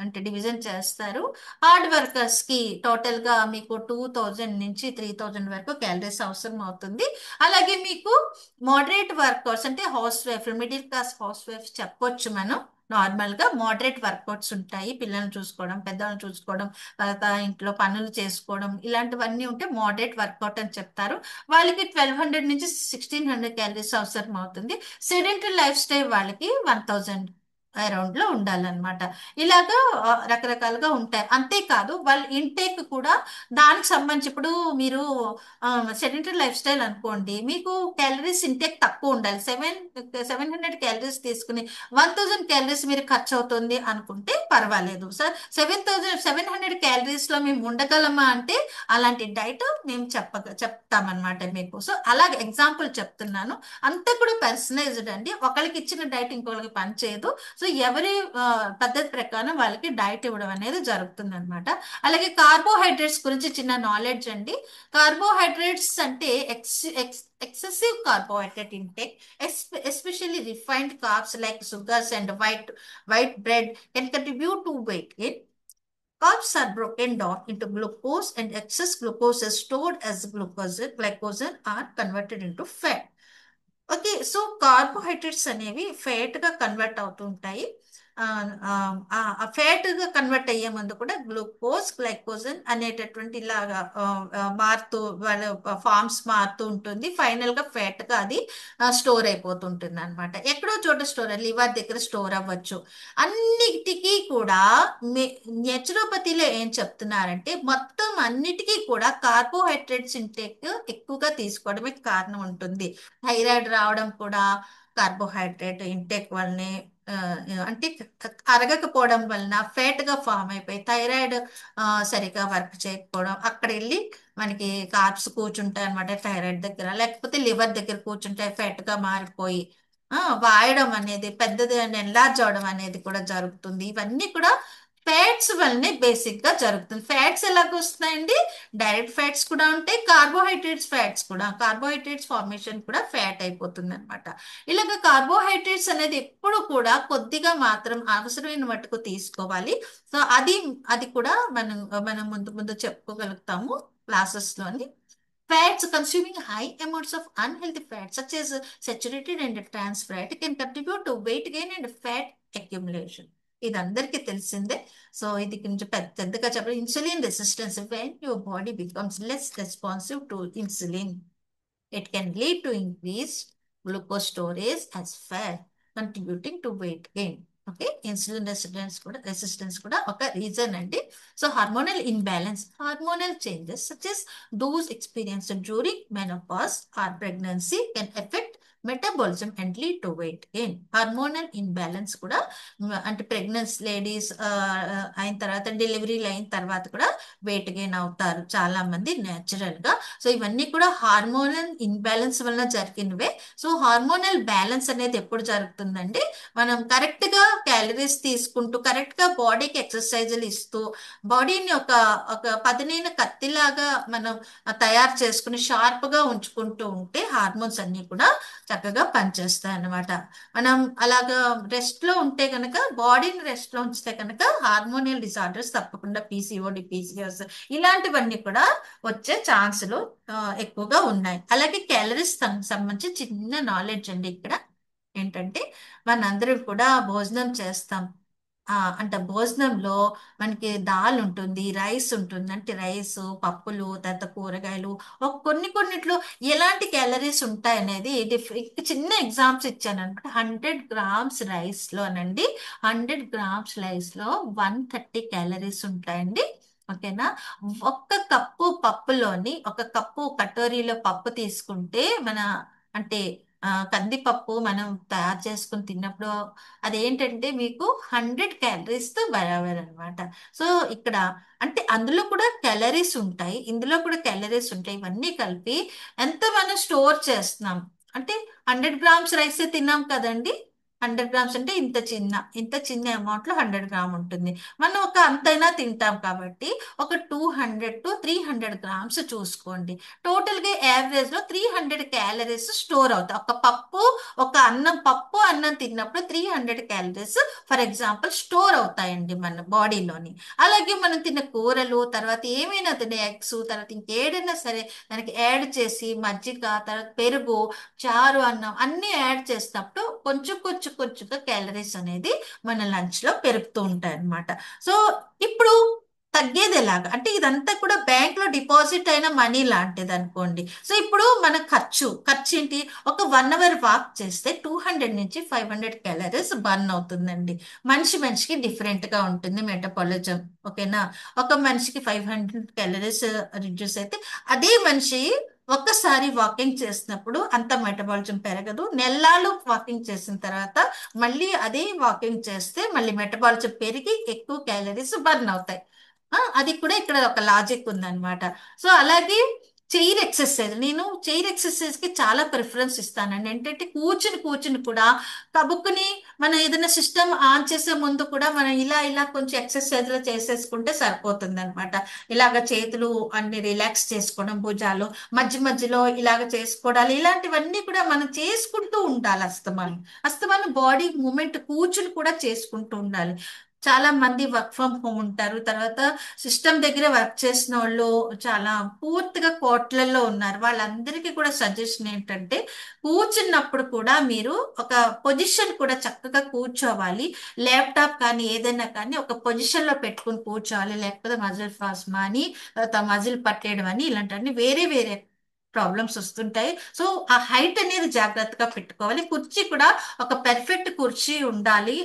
అంటే డివిజన్ చేస్తారు. హార్డ్ వర్కర్స్ కి టోటల్ గా మీకు 2000 నుంచి 3000 వరకు క్యాలరీస్ అవసరం అవుతుంది. అలాగే మీకు మోడరేట్ వర్కర్స్ అంటే house wife, middle class house wife చెప్పొచ్చు మనం. నార్మల్ గా మోడరేట్ వర్కౌట్స్ ఉంటాయి, పిల్లల్ని చూసుకోవడం, పెద్దలను చూసుకోవడం, తర్వాత ఇంట్లో పనులు చేసుకోవడం, ఇలాంటివన్నీ ఉంటే మోడరేట్ వర్కౌట్ అని చెప్తారు. వాళ్ళకి 1200 నుంచి 1600 క్యాలరీస్ అవసరం అవుతుంది. సెడెంటరీ లైఫ్ స్టైల్ వాళ్ళకి 1000 అరౌండ్ లో ఉండాలన్నమాట. ఇలాగా రకరకాలుగా ఉంటాయి. అంతేకాదు వాళ్ళ ఇంటేక్ కూడా దానికి సంబంధించి, ఇప్పుడు మీరు సెడెంటరీ లైఫ్ స్టైల్ అనుకోండి, మీకు క్యాలరీస్ ఇంటేక్ తక్కువ ఉండాలి. 700 క్యాలరీస్ తీసుకుని 1000 క్యాలరీస్ మీరు ఖర్చు అవుతుంది అనుకుంటే పర్వాలేదు. సార్ 700 క్యాలరీస్ లో మేము ఉండగలమా అంటే అలాంటి డైట్ మేము చెప్తామన్నమాట మీకు. సో అలాగే ఎగ్జాంపుల్ చెప్తున్నాను. అంతా కూడా పర్సనైజ్డ్ అండి, ఒకరికి ఇచ్చిన డైట్ ఇంకొకరికి పనిచేయదు. సో ఎవరి పద్ధతి ప్రకారం వాళ్ళకి డైట్ ఇవ్వడం అనేది జరుగుతుంది అనమాట. అలాగే కార్బోహైడ్రేట్స్ గురించి చిన్న నాలెడ్జ్ అండి. కార్బోహైడ్రేట్స్ అంటే excessive carbohydrate intake, especially refined carbs like sugars and white bread, can contribute to weight gain. Carbs are broken down into glucose, and excess glucose is stored as glycogen are converted into fat. Okay. So carbohydrates అనేవి fat గా convert అవుతూ ఉంటాయి. Fat గా convert అయ్యే ముందు కూడా glucose, glycogen అనేటటువంటి ఇలాగా మారుతూ వాళ్ళ ఫార్మ్స్ మారుతూ ఉంటుంది. ఫైనల్ గా ఫ్యాట్ గా అది స్టోర్ అయిపోతుంటుంది అనమాట. ఎక్కడో చోట స్టోర్, లివర్ దగ్గర స్టోర్ అవ్వచ్చు. అన్నిటికీ కూడా నేచురోపతిలో ఏం చెప్తున్నారంటే మొత్తం అన్నిటికీ కూడా కార్బోహైడ్రేట్స్ ఇంటేక్ ఎక్కువగా తీసుకోవడమే కారణం ఉంటుంది. థైరాయిడ్ రావడం కూడా కార్బోహైడ్రేట్ ఇంటేక్ వల్లనే. ఆ, అంటే అరగకపోవడం వలన ఫ్యాట్ గా ఫామ్ అయిపోయి థైరాయిడ్ సరిగా వర్క్ చేయకపోవడం, అక్కడ వెళ్ళి మనకి కార్బ్స్ కూర్చుంటాయి అనమాట థైరాయిడ్ దగ్గర, లేకపోతే లివర్ దగ్గర కూర్చుంటాయి, ఫ్యాట్ గా మారిపోయి వాయడం అనేది పెద్దది ఎన్లార్జ్ అవడం అనేది కూడా జరుగుతుంది. ఇవన్నీ కూడా ఫ్యాట్స్ వల్లనే బేసిక్ గా జరుగుతుంది. ఫ్యాట్స్ ఎలాగ వస్తున్నాయండి? డైరెక్ట్ ఫ్యాట్స్ కూడా ఉంటాయి, కార్బోహైడ్రేట్స్ ఫ్యాట్స్ కూడా, కార్బోహైడ్రేట్స్ ఫార్మేషన్ కూడా ఫ్యాట్ అయిపోతుంది అనమాట. ఇలాగ కార్బోహైడ్రేట్స్ అనేది ఎప్పుడు కూడా కొద్దిగా మాత్రం అవసరమైన మట్టుకు తీసుకోవాలి. సో అది అది కూడా మనం ముందు ముందు చెప్పుకోగలుగుతాము క్లాసెస్ లోని. Fats consuming high amounts of unhealthy fats, such as saturated and trans fat, can contribute to weight gain and fat accumulation. ఇది అందరికీ తెలిసిందే. సో ఇది కొంచెం పెద్దగా చెప్పాలి. Insulin resistance, when your body becomes less responsive to insulin, it can lead to increased glucose storage as fat, contributing to weight gain. Okay, insulin resistance కూడా ఒక reason అండి. So hormonal imbalance, hormonal changes such as those experienced during menopause or pregnancy can affect metabolism and lead to weight gain. Hormonal imbalance కూడా అంటే pregnancy ladies అయిన తర్వాత, డెలివరీలు అయిన తర్వాత కూడా వెయిట్ గెయిన్ అవుతారు చాలా మంది నేచురల్ గా. సో ఇవన్నీ కూడా హార్మోనల్ ఇన్బ్యాలెన్స్ వలన జరిగినవే. సో హార్మోనల్ బ్యాలెన్స్ అనేది ఎప్పుడు జరుగుతుందండి? మనం కరెక్ట్ గా క్యాలరీస్ తీసుకుంటూ, కరెక్ట్ గా బాడీకి ఎక్సర్సైజులు ఇస్తూ, బాడీని ఒక ఒక పదునైన కత్తిలాగా మనం తయారు చేసుకుని షార్ప్ గా ఉంచుకుంటూ ఉంటే హార్మోన్స్ అన్ని కూడా చక్కగా పనిచేస్తాయి అన్నమాట. మనం అలాగా రెస్ట్ లో ఉంటే కనుక, బాడీని రెస్ట్ లో ఉంచితే కనుక హార్మోనియల్ డిసార్డర్స్ తప్పకుండా పీసీఓడి, పీసీఎస్ ఇలాంటివన్నీ కూడా వచ్చే ఛాన్సులు ఎక్కువగా ఉన్నాయి. అలాగే క్యాలరీస్ సంబంధించి చిన్న నాలెడ్జ్ అండి ఇక్కడ ఏంటంటే, మనందరం కూడా భోజనం చేస్తాం. అంటే భోజనంలో మనకి దాల్ ఉంటుంది, రైస్ ఉంటుంది. అంటే రైస్, పప్పులు, తర్వాత కూరగాయలు, కొన్నిట్లో ఎలాంటి క్యాలరీస్ ఉంటాయి అనేది చిన్న ఎగ్జాంపుల్స్ ఇచ్చాను అనమాట. 100 గ్రామ్స్ రైస్ లోనండి, 100 గ్రామ్స్ రైస్ లో 130 క్యాలరీస్ ఉంటాయండి. ఓకేనా? ఒక్క కప్పు పప్పులోని, ఒక కప్పు కటోరీలో పప్పు తీసుకుంటే మన అంటే కందిపప్పు మనం తయారు చేసుకుని తిన్నప్పుడు అదేంటంటే మీకు 100 క్యాలరీస్ తో బరాబర్ అనమాట. సో ఇక్కడ అంటే అందులో కూడా క్యాలరీస్ ఉంటాయి, ఇందులో కూడా క్యాలరీస్ ఉంటాయి. ఇవన్నీ కలిపి ఎంత మనం స్టోర్ చేస్తున్నాం అంటే, 100 గ్రామ్స్ రైస్ తిన్నాం కదండి. 100 గ్రామ్స్ అంటే ఇంత చిన్న అమౌంట్ లో 100 గ్రామ్ ఉంటుంది. మనం ఒక అంతైనా తింటాం కాబట్టి ఒక 200 to 300 గ్రామ్స్ చూసుకోండి. టోటల్ గా యావరేజ్ లో 300 క్యాలరీస్ స్టోర్ అవుతాయి. ఒక పప్పు అన్నం తిన్నప్పుడు 300 క్యాలరీస్ ఫర్ ఎగ్జాంపుల్ స్టోర్ అవుతాయండి మన బాడీలోని. అలాగే మనం తిన్న కూరలు, తర్వాత ఏమైనా తినే ఎగ్స్, తర్వాత ఇంకేదైనా సరే దానికి యాడ్ చేసి మజ్జిగ, తర్వాత పెరుగు, చారు, అన్నం అన్ని యాడ్ చేసినప్పుడు కొంచెంగా క్యాలరీస్ అనేది మన లంచ్ లో పెరుగుతూ ఉంటాయి అన్నమాట. సో ఇప్పుడు తగ్గేది ఎలాగా అంటే, ఇదంతా కూడా బ్యాంక్ లో డిపాజిట్ అయిన మనీ లాంటిది అనుకోండి. సో ఇప్పుడు మన ఖర్చు ఏంటి? ఒక 1 అవర్ వాక్ చేస్తే 200 నుంచి 500 క్యాలరీస్ బర్న్ అవుతుందండి. మనిషికి డిఫరెంట్ గా ఉంటుంది మెటబాలిజం. ఓకేనా? ఒక మనిషికి 500 క్యాలరీస్ రిడ్యూస్ అయితే, అదే మనిషి ఒక్కసారి వాకింగ్ చేసినప్పుడు అంత మెటబాలిజం పెరగదు. నెలలు వాకింగ్ చేసిన తర్వాత మళ్ళీ అదే వాకింగ్ చేస్తే మళ్ళీ మెటబాలిజం పెరిగి ఎక్కువ క్యాలరీస్ బర్న్ అవుతాయి. అది కూడా ఇక్కడ ఒక లాజిక్ ఉందన్నమాట. సో అలాగే చైర్ ఎక్సర్సైజ్ కి చాలా ప్రిఫరెన్స్ ఇస్తానండి. ఏంటంటే కూర్చుని కూడా కబుక్కుని మనం ఏదైనా సిస్టమ్ ఆన్ చేసే ముందు కూడా మనం ఇలా కొంచెం ఎక్సర్సైజ్ చేసేసుకుంటే సరిపోతుంది అనమాట. ఇలాగ చేతులు అన్ని రిలాక్స్ చేసుకోవడం, భుజాలు మధ్యలో ఇలాగ చేసుకోవడాలు, ఇలాంటివన్నీ కూడా మనం చేసుకుంటూ ఉండాలి. అస్తమానం బాడీ మూమెంట్ కూర్చుని కూడా చేసుకుంటూ ఉండాలి. చాలా మంది వర్క్ ఫ్రమ్ హోమ్ ఉంటారు. తర్వాత సిస్టమ్ దగ్గర వర్క్ చేసిన వాళ్ళు చాలా పూర్తిగా కోట్లల్లో ఉన్నారు. వాళ్ళందరికీ కూడా సజెషన్ ఏంటంటే, కూర్చున్నప్పుడు కూడా మీరు ఒక పొజిషన్ కూడా చక్కగా కూర్చోవాలి. ల్యాప్టాప్ కానీ ఏదైనా కానీ ఒక పొజిషన్ లో పెట్టుకుని కూర్చోవాలి. లేకపోతే మజిల్ ఫాస్మా అని, తర్వాత మజిల్ పట్టేయడం అని, ఇలాంటివన్నీ వేరే వేరే ప్రాబ్లమ్స్ వస్తుంటాయి. సో ఆ హైట్ అనేది జాగ్రత్తగా పెట్టుకోవాలి. కుర్చీ కూడా ఒక పెర్ఫెక్ట్ కుర్చీ ఉండాలి.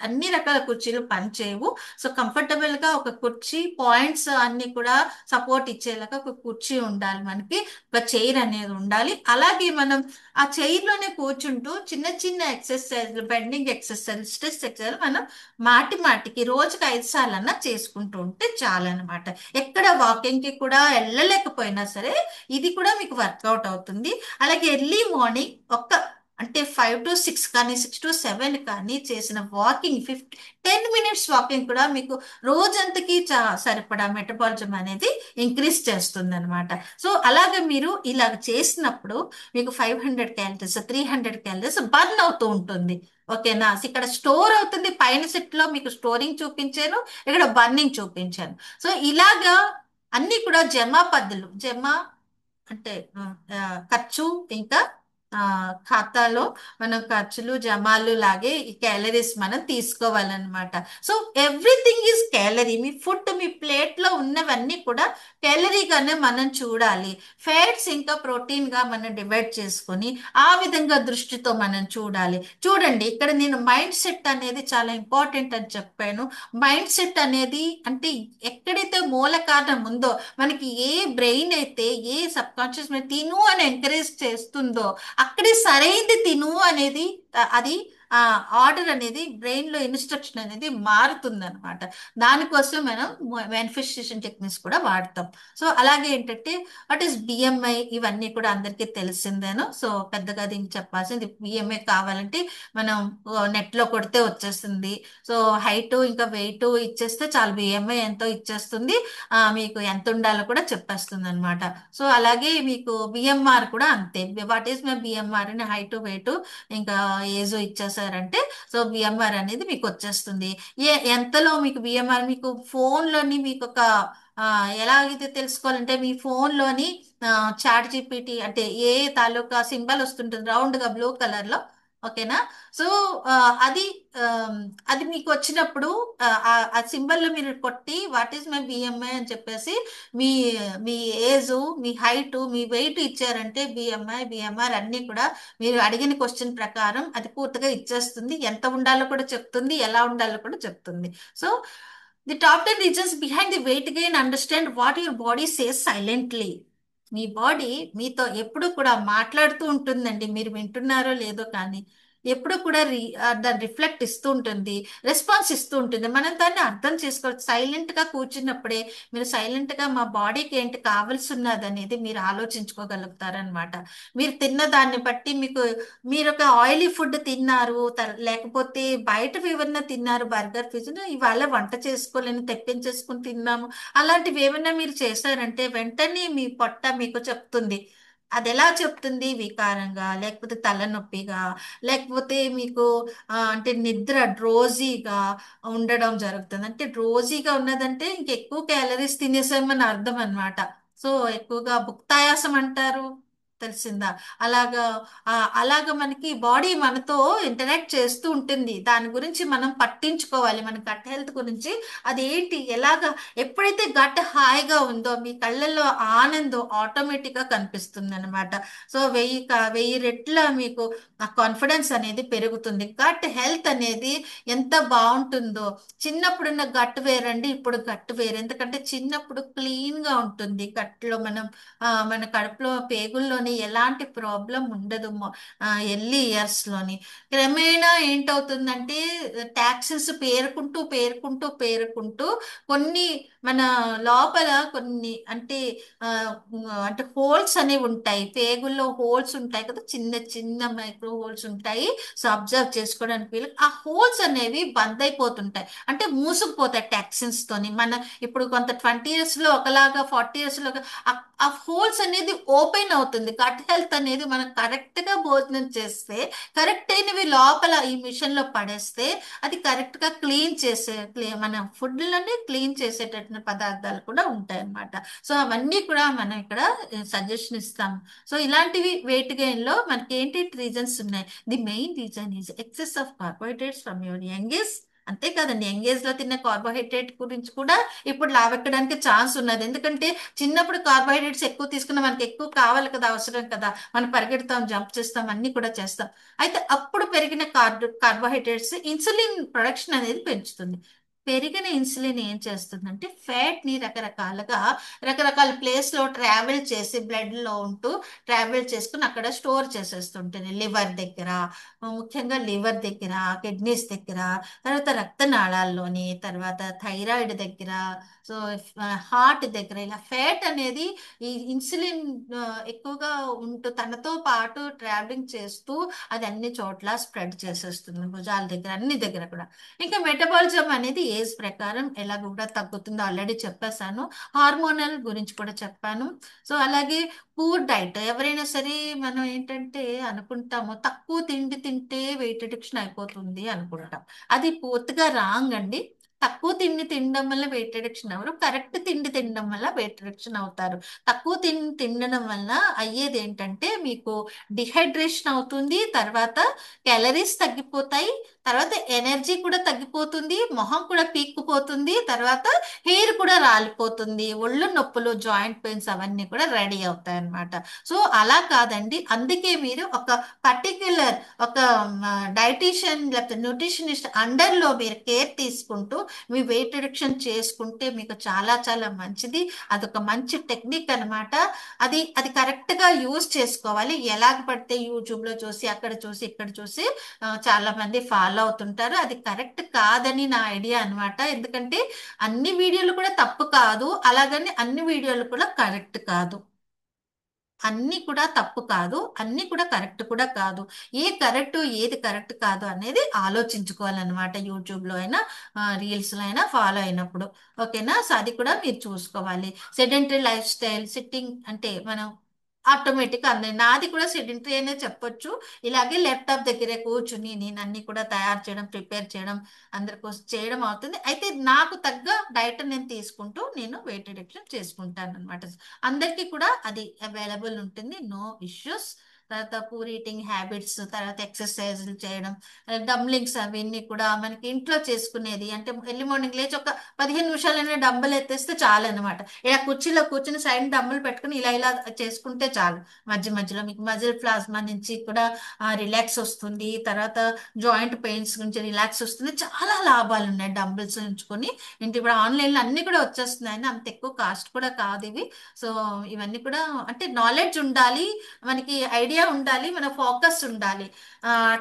అన్ని రకాల కుర్చీలు పనిచేయవు. సో కంఫర్టబుల్ గా ఒక కుర్చీ పాయింట్స్ అన్ని కూడా సపోర్ట్ ఇచ్చేలాగా ఒక కుర్చీ ఉండాలి. మనకి ఒక చైర్ అనేది ఉండాలి. అలాగే మనం ఆ చైర్ లోనే కూర్చుంటూ చిన్న చిన్న exercise, bending exercise, stress exercise మనం మాటి మాటికి రోజుకి 5 సార్లన్నా చేసుకుంటూ ఉంటే చాలన్నమాట. ఎక్కడ వాకింగ్ కి కూడా వెళ్ళలేకపోయినా సరే ఇది కూడా మీకు వర్కౌట్ అవుతుంది. అలాగే ఎర్లీ మార్నింగ్ అంటే 5 to 6 కానీ 6 to 7 కానీ చేసిన వాకింగ్ 10 minutes వాకింగ్ కూడా మీకు రోజంతకి సరిపడా మెటబాలిజం అనేది ఇంక్రీజ్ చేస్తుంది అనమాట. సో అలాగే మీరు ఇలాగ చేసినప్పుడు మీకు 500 క్యాలరీస్ 300 క్యాలరీస్ బర్న్ అవుతూ ఉంటుంది. ఓకేనా? ఇక్కడ స్టోర్ అవుతుంది. పైన సెట్ లో మీకు స్టోరింగ్ చూపించాను, ఇక్కడ బర్నింగ్ చూపించాను. సో ఇలాగా అన్ని కూడా జమా పద్ధతులు. అంటే ఖర్చు ఇంకా ఆ, ఖాతాలో మనం ఖర్చులు జమాలు లాగే ఈ క్యాలరీస్ మనం తీసుకోవాలన్నమాట. So everything is calorie. Me food me plate లో ఉన్నవన్నీ కూడా క్యాలరీగానే మనం చూడాలి. ఫ్యాట్స్ ఇంకా ప్రోటీన్ గా మనం డివైడ్ చేసుకొని ఆ విధంగా దృష్టితో మనం చూడాలి. చూడండి, ఇక్కడ నేను మైండ్ సెట్ అనేది చాలా ఇంపార్టెంట్ అని చెప్పాను. మైండ్ సెట్ అనేది అంటే ఎక్కడైతే మూల కారణం ఉందో, మనకి ఏ బ్రెయిన్ అయితే ఏ సబ్ కాన్షియస్ మైండ్ తిను అని ఎంకరేజ్ చేస్తుందో అక్కడే సరైంది తిను అనేది అది ఆ ఆర్డర్ అనేది బ్రెయిన్ లో ఇన్స్ట్రక్షన్ అనేది మారుతుంది అనమాట. దానికోసం మనం మేనిఫెస్టేషన్ టెక్నిక్స్ కూడా వాడతాం. సో అలాగే ఏంటంటే వాట్ ఈస్ బిఎంఐ, ఇవన్నీ కూడా అందరికీ తెలిసిందేను. సో పెద్దగా దీనికి చెప్పాల్సింది, బిఎంఐ కావాలంటే మనం నెట్ లో కొడితే వచ్చేస్తుంది. సో హైట్ ఇంకా వెయిట్ ఇచ్చేస్తే చాలు, బిఎంఐ ఎంతో ఇచ్చేస్తుంది. మీకు ఎంత ఉండాలో కూడా చెప్పేస్తుంది అనమాట. సో అలాగే మీకు బిఎంఆర్ కూడా అంతే. వాట్ ఈస్ మై బిఎంఆర్ అని హైట్ వెయిట్ ఇంకా ఏజ్ ఇచ్చేసారంటే సో బిఎంఆర్ అనేది మీకు వచ్చేస్తుంది. ఎంతలో మీకు బిఎంఆర్ మీకు ఫోన్ లోని మీకు ఒక ఎలాగైతే తెలుసుకోవాలంటే మీ ఫోన్ లోని చాట్ జీపీటీ అంటే ఏ తాలూకా సింబల్ వస్తుంటుంది రౌండ్ గా బ్లూ కలర్ లో. ఓకేనా? సో ఆ, అది అది మీకు వచ్చినప్పుడు ఆ సింబల్ మీరు కొట్టి వాట్ ఈస్ మై బిఎంఐ అని చెప్పేసి మీ మీ ఏజ్, మీ హైట్, మీ వెయిట్ ఇచ్చారంటే బిఎంఆర్ అన్ని కూడా మీరు అడిగిన క్వశ్చన్ ప్రకారం అది పూర్తిగా ఇచ్చేస్తుంది. ఎంత ఉండాలో కూడా చెప్తుంది, ఎలా ఉండాలో కూడా చెప్తుంది. So the top 10 reasons behind the weight gain, understand what your body says silently. Me body మీతో ఎప్పుడు కూడా మాట్లాడుతూ ఉంటుందండి. మీరు వింటున్నారో లేదో కానీ ఎప్పుడు కూడా దాన్ని రిఫ్లెక్ట్ ఇస్తూ ఉంటుంది, రెస్పాన్స్ ఇస్తూ ఉంటుంది. మనం దాన్ని అర్థం చేసుకోవచ్చు. సైలెంట్ గా కూర్చున్నప్పుడే మీరు సైలెంట్ గా మా బాడీకి ఏంటి కావాల్సి ఉన్నది అనేది మీరు ఆలోచించుకోగలుగుతారనమాట. మీరు తిన్న దాన్ని బట్టి మీకు, మీరు ఒక ఆయిలీ ఫుడ్ తిన్నారు, లేకపోతే బయట ఏమన్నా తిన్నారు, బర్గర్ పిజ్జా, ఇవాళ వంట చేసుకోలేని తెప్పించేసుకుని తిన్నాము, అలాంటివి ఏమైనా మీరు చేశారంటే వెంటనే మీ పొట్ట మీకు చెప్తుంది. అది ఎలా చెప్తుంది? వికారంగా, లేకపోతే తలనొప్పిగా, లేకపోతే మీకు అంటే నిద్ర డ్రోజీగా ఉండడం జరుగుతుంది. అంటే డ్రోజీగా ఉన్నదంటే ఇంకెక్కువ క్యాలరీస్ తినేసామని అర్థం అన్నమాట. సో ఎక్కువగా భుక్తాయాసం అంటారు, తెలిసిందా? అలాగా అలాగా మనకి బాడీ మనతో ఇంటరాక్ట్ చేస్తూ ఉంటుంది. దాని గురించి మనం పట్టించుకోవాలి. మన గట్ హెల్త్ గురించి అదేంటి ఎలాగా, ఎప్పుడైతే గట్ హాయిగా ఉందో మీ కళ్ళల్లో ఆనందం ఆటోమేటిక్ గా కనిపిస్తుంది అనమాట. సో 1000 రెట్ల మీకు ఆ కాన్ఫిడెన్స్ అనేది పెరుగుతుంది. గట్ హెల్త్ అనేది ఎంత బాగుంటుందో. చిన్నప్పుడున్న గట్ వేరండి, ఇప్పుడు గట్ వేరు. ఎందుకంటే చిన్నప్పుడు క్లీన్ గా ఉంటుంది గట్లో. మన కడుపులో పేగుల్లోని ఎలాంటి ప్రాబ్లం ఉండదు ఎర్లీ ఇయర్స్ లోని. క్రమేణా ఏంటవుతుందంటే టాక్సిన్స్ పేరుకుంటూ పేరుకుంటూ పేరుకుంటూ కొన్ని మన లోపల కొన్ని ఆ, అంటే హోల్స్ అనేవి ఉంటాయి. పేగుల్లో హోల్స్ ఉంటాయి కదా, చిన్న చిన్న మైక్రో హోల్స్ ఉంటాయి. సో అబ్జర్వ్ చేసుకోవడానికి వీలు, ఆ హోల్స్ అనేవి బంద్ అయిపోతుంటాయి, అంటే మూసుకుపోతాయి టాక్సిన్స్ తోని. మన ఇప్పుడు కొంత 20 years లో ఒకలాగా, 40 years లో ఆ హోల్స్ అనేది ఓపెన్ అవుతుంది. గట్ హెల్త్ అనేది మనం కరెక్ట్ గా భోజనం చేస్తే, కరెక్ట్ అయినవి లోపల ఈ మిషన్ లో పడేస్తే అది కరెక్ట్ గా క్లీన్ చేసే మన ఫుడ్లని క్లీన్ చేసేటటువంటి పదార్థాలు కూడా ఉంటాయి అన్నమాట. సో అవన్నీ కూడా మనం ఇక్కడ సజెషన్ ఇస్తాం. సో ఇలాంటివి వెయిట్ గెయిన్ లో మనకి ఏంటి రీజన్స్ ఉన్నాయి. The main reason is excess of carbohydrates from your young age. అంతే కదండి, యంగ్ ఏజ్ లో తిన్న కార్బోహైడ్రేట్ గురించి కూడా ఇప్పుడు లావెక్కడానికి ఛాన్స్ ఉన్నది. ఎందుకంటే చిన్నప్పుడు కార్బోహైడ్రేట్స్ ఎక్కువ తీసుకున్న మనకి ఎక్కువ కావాలి కదా, అవసరం కదా, మనం పరిగెడతాం, జంప్ చేస్తాం, అన్ని కూడా చేస్తాం. అయితే అప్పుడు పెరిగిన కార్బోహైడ్రేట్స్ ఇన్సులిన్ ప్రొడక్షన్ అనేది పెంచుతుంది. పెరిగిన ఇన్సులిన్ ఏం చేస్తుందంటే ఫ్యాట్ ని రకరకాలుగా రకరకాల ప్లేస్ లో ట్రావెల్ చేసి బ్లడ్ లో ఉంటూ ట్రావెల్ చేసుకుని అక్కడ స్టోర్ చేసేస్తుంటుంది. లివర్ దగ్గర, ముఖ్యంగా లివర్ దగ్గర, కిడ్నీస్ దగ్గర, తర్వాత రక్తనాళాల్లోని, తర్వాత థైరాయిడ్ దగ్గర, సో హార్ట్ దగ్గర, ఇలా ఫ్యాట్ అనేది ఈ ఇన్సులిన్ ఎక్కువగా ఉంటూ తనతో పాటు ట్రావెలింగ్ చేస్తూ అది అన్ని చోట్ల స్ప్రెడ్ చేసేస్తుంది, భుజాల దగ్గర, అన్ని దగ్గర కూడా. ఇంకా మెటబాలిజం అనేది ఏజ్ ప్రకారం ఎలా కూడా తగ్గుతుందో ఆల్రెడీ చెప్పేశాను. హార్మోనల్ గురించి కూడా చెప్పాను. సో అలాగే పూర్ డైట్, ఎవరైనా సరే మనం ఏంటంటే అనుకుంటాము తక్కువ తిండి తింటే వెయిట్ రిడక్షన్ అయిపోతుంది అనుకుంటాం. అది పూర్తిగా రాంగ్ అండి. తక్కువ తిండి తినడం వల్ల వెయిట్ రిడక్షన్ అవ్వరు, కరెక్ట్ తిండి తినడం వల్ల వెయిట్ రిడక్షన్ అవుతారు. తక్కువ తినడం వల్ల అయ్యేది ఏంటంటే మీకు డిహైడ్రేషన్ అవుతుంది, తర్వాత క్యాలరీస్ తగ్గిపోతాయి, తర్వాత ఎనర్జీ కూడా తగ్గిపోతుంది, మొహం కూడా పీక్కుపోతుంది, తర్వాత హెయిర్ కూడా రాలిపోతుంది, ఒళ్ళు నొప్పులు, జాయింట్ పెయిన్స్ అవన్నీ కూడా రెడీ అవుతాయి అన్నమాట. సో అలా కాదండి, అందుకే మీరు ఒక పర్టిక్యులర్ ఒక డైటీషియన్ లేకపోతే న్యూట్రిషనిస్ట్ అండర్లో మీరు కేర్ తీసుకుంటూ మీ వెయిట్ రిడక్షన్ చేసుకుంటే మీకు చాలా చాలా మంచిది. అదొక మంచి టెక్నిక్ అన్నమాట. అది కరెక్ట్ గా యూజ్ చేసుకోవాలి. ఎలాగ పడితే యూట్యూబ్ లో చూసి, అక్కడ చూసి, ఇక్కడ చూసి చాలా మంది ఫాలో అవుతుంటారు. అది కరెక్ట్ కాదని నా ఐడియా అన్నమాట. ఎందుకంటే అన్ని వీడియోలు కూడా తప్పు కాదు, అలాగని అన్ని వీడియోలు కూడా కరెక్ట్ కాదు. అన్ని కూడా తప్పు కాదు, అన్ని కూడా కరెక్ట్ కూడా కాదు. ఏ కరెక్ట్ ఏది కరెక్ట్ కాదు అనేది ఆలోచించుకోవాలన్నమాట. యూట్యూబ్ లో అయినా రీల్స్ లో అయినా ఫాలో అయినప్పుడు. ఓకేనా? సో అది కూడా మీరు చూసుకోవాలి. సెడెంటరీ లైఫ్ స్టైల్, సిట్టింగ్ అంటే మనం ఆటోమేటిక్ అందరి నాది కూడా సెడెంటరీ అనే చెప్పొచ్చు. ఇలాగే ల్యాప్టాప్ దగ్గరే కూర్చుని నేను అన్ని కూడా తయారు చేయడం, ప్రిపేర్ చేయడం, అందరి కోసం చేయడం అవుతుంది. అయితే నాకు తగ్గ డైట్ నేను తీసుకుంటూ నేను వెయిట్ రిడక్షన్ చేసుకుంటాను అనమాట. అందరికీ కూడా అది అవైలబుల్ ఉంటుంది, నో ఇష్యూస్. తర్వాత పూర్ ఈటింగ్ హ్యాబిట్స్, తర్వాత ఎక్సర్సైజ్లు చేయడం, డంబ్లింగ్స్ అవన్నీ కూడా మనకి ఇంట్లో చేసుకునేది. అంటే ఎర్లీ మార్నింగ్ లేచి ఒక 15 నిమిషాలైనా డంబుల్ ఎత్తేస్తే చాలు అనమాట. ఇలా కుర్చీలో కూర్చుని సైడ్ డంబుల్ పెట్టుకుని ఇలా ఇలా చేసుకుంటే చాలు. మధ్య మధ్యలో మీకు మజిల్ ప్లాస్మా నుంచి కూడా రిలాక్స్ వస్తుంది, తర్వాత జాయింట్ పెయిన్స్ నుంచి రిలాక్స్ వస్తుంది. చాలా లాభాలు ఉన్నాయి డంబుల్స్ ఉంచుకొని. ఇంటి ఇప్పుడు ఆన్లైన్లో అన్ని కూడా వచ్చేస్తున్నాయి, అంత ఎక్కువ కాస్ట్ కూడా కాదు ఇవి. సో ఇవన్నీ కూడా అంటే నాలెడ్జ్ ఉండాలి, మనకి ఐడియా ఉండాలి, మన ఫోకస్ ఉండాలి.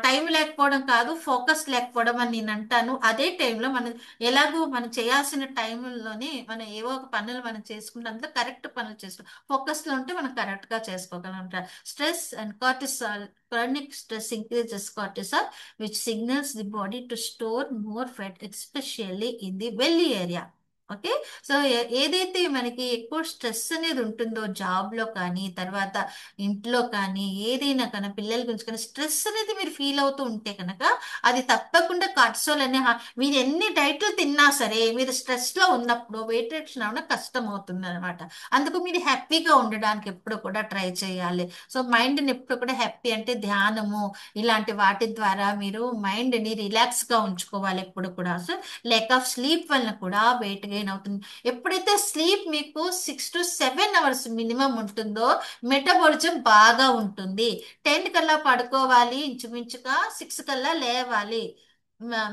టైం లేకపోవడం కాదు, ఫోకస్ లేకపోవడం అని నేను అంటాను. అదే టైంలో మనం ఎలాగో మనం చేయాల్సిన టైంలోనే మనం ఏవో ఒక పనులు మనం చేసుకుంటే అందులో కరెక్ట్ పనులు చేసుకుంటాం. ఫోకస్లో ఉంటే మనం కరెక్ట్గా చేసుకోగలం. Stress and cortisol, chronic stress increases cortisol, which signals the body to store more fat, especially in the belly area. Okay. So ఏదైతే మనకి ఎక్కువ స్ట్రెస్ అనేది ఉంటుందో జాబ్ లో కానీ, తర్వాత ఇంట్లో కానీ, ఏదైనా కానీ పిల్లల గురించి కానీ స్ట్రెస్ అనేది మీరు ఫీల్ అవుతూ ఉంటే కనుక అది తప్పకుండా కార్టిసోల్ అనే మీరు ఎన్ని డైట్లు తిన్నా సరే మీరు స్ట్రెస్ లో ఉన్నప్పుడు వెయిట్ రిడక్షన్ అవ్వడం కష్టం అవుతుంది అనమాట. అందుకు మీరు హ్యాపీగా ఉండడానికి ఎప్పుడు కూడా ట్రై చేయాలి. సో మైండ్ని ఎప్పుడు కూడా హ్యాపీ అంటే ధ్యానము ఇలాంటి వాటి ద్వారా మీరు మైండ్ని రిలాక్స్గా ఉంచుకోవాలి ఎప్పుడు కూడా. సో లేక్ ఆఫ్ స్లీప్ వలన కూడా వెయిట్ గెయిన్ అవుతుంది. ఎప్పుడైతే స్లీప్ మీకు 6 to 7 hours మినిమం ఉంటుందో మెటబాలిజం బాగా ఉంటుంది. 10 కల్లా పడుకోవాలి, ఇంచుమించుగా 6 కల్లా లేవాలి.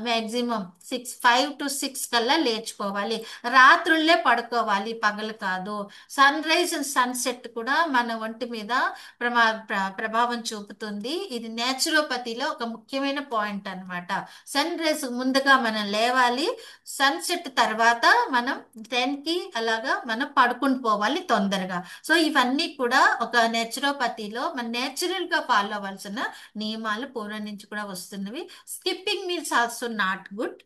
మ్యాక్సిమం 5 to 6 కల్లా లేచిపోవాలి. రాత్రుల్లే పడుకోవాలి, పగలు కాదు. సన్ రైజ్ అండ్ సన్సెట్ కూడా మన ఒంటి మీద ప్రభావం చూపుతుంది. ఇది నేచురోపతిలో ఒక ముఖ్యమైన పాయింట్ అన్నమాట. సన్ రైజ్ ముందుగా మనం లేవాలి, సన్సెట్ తర్వాత మనం 10కి అలాగా మనం పడుకుని పోవాలి తొందరగా. సో ఇవన్నీ కూడా ఒక నేచురోపతిలో మన నేచురల్ గా ఫాలో అవ్వాల్సిన నియమాలు పూర్వం నుంచి కూడా వస్తున్నవి. Skipping meals also not good.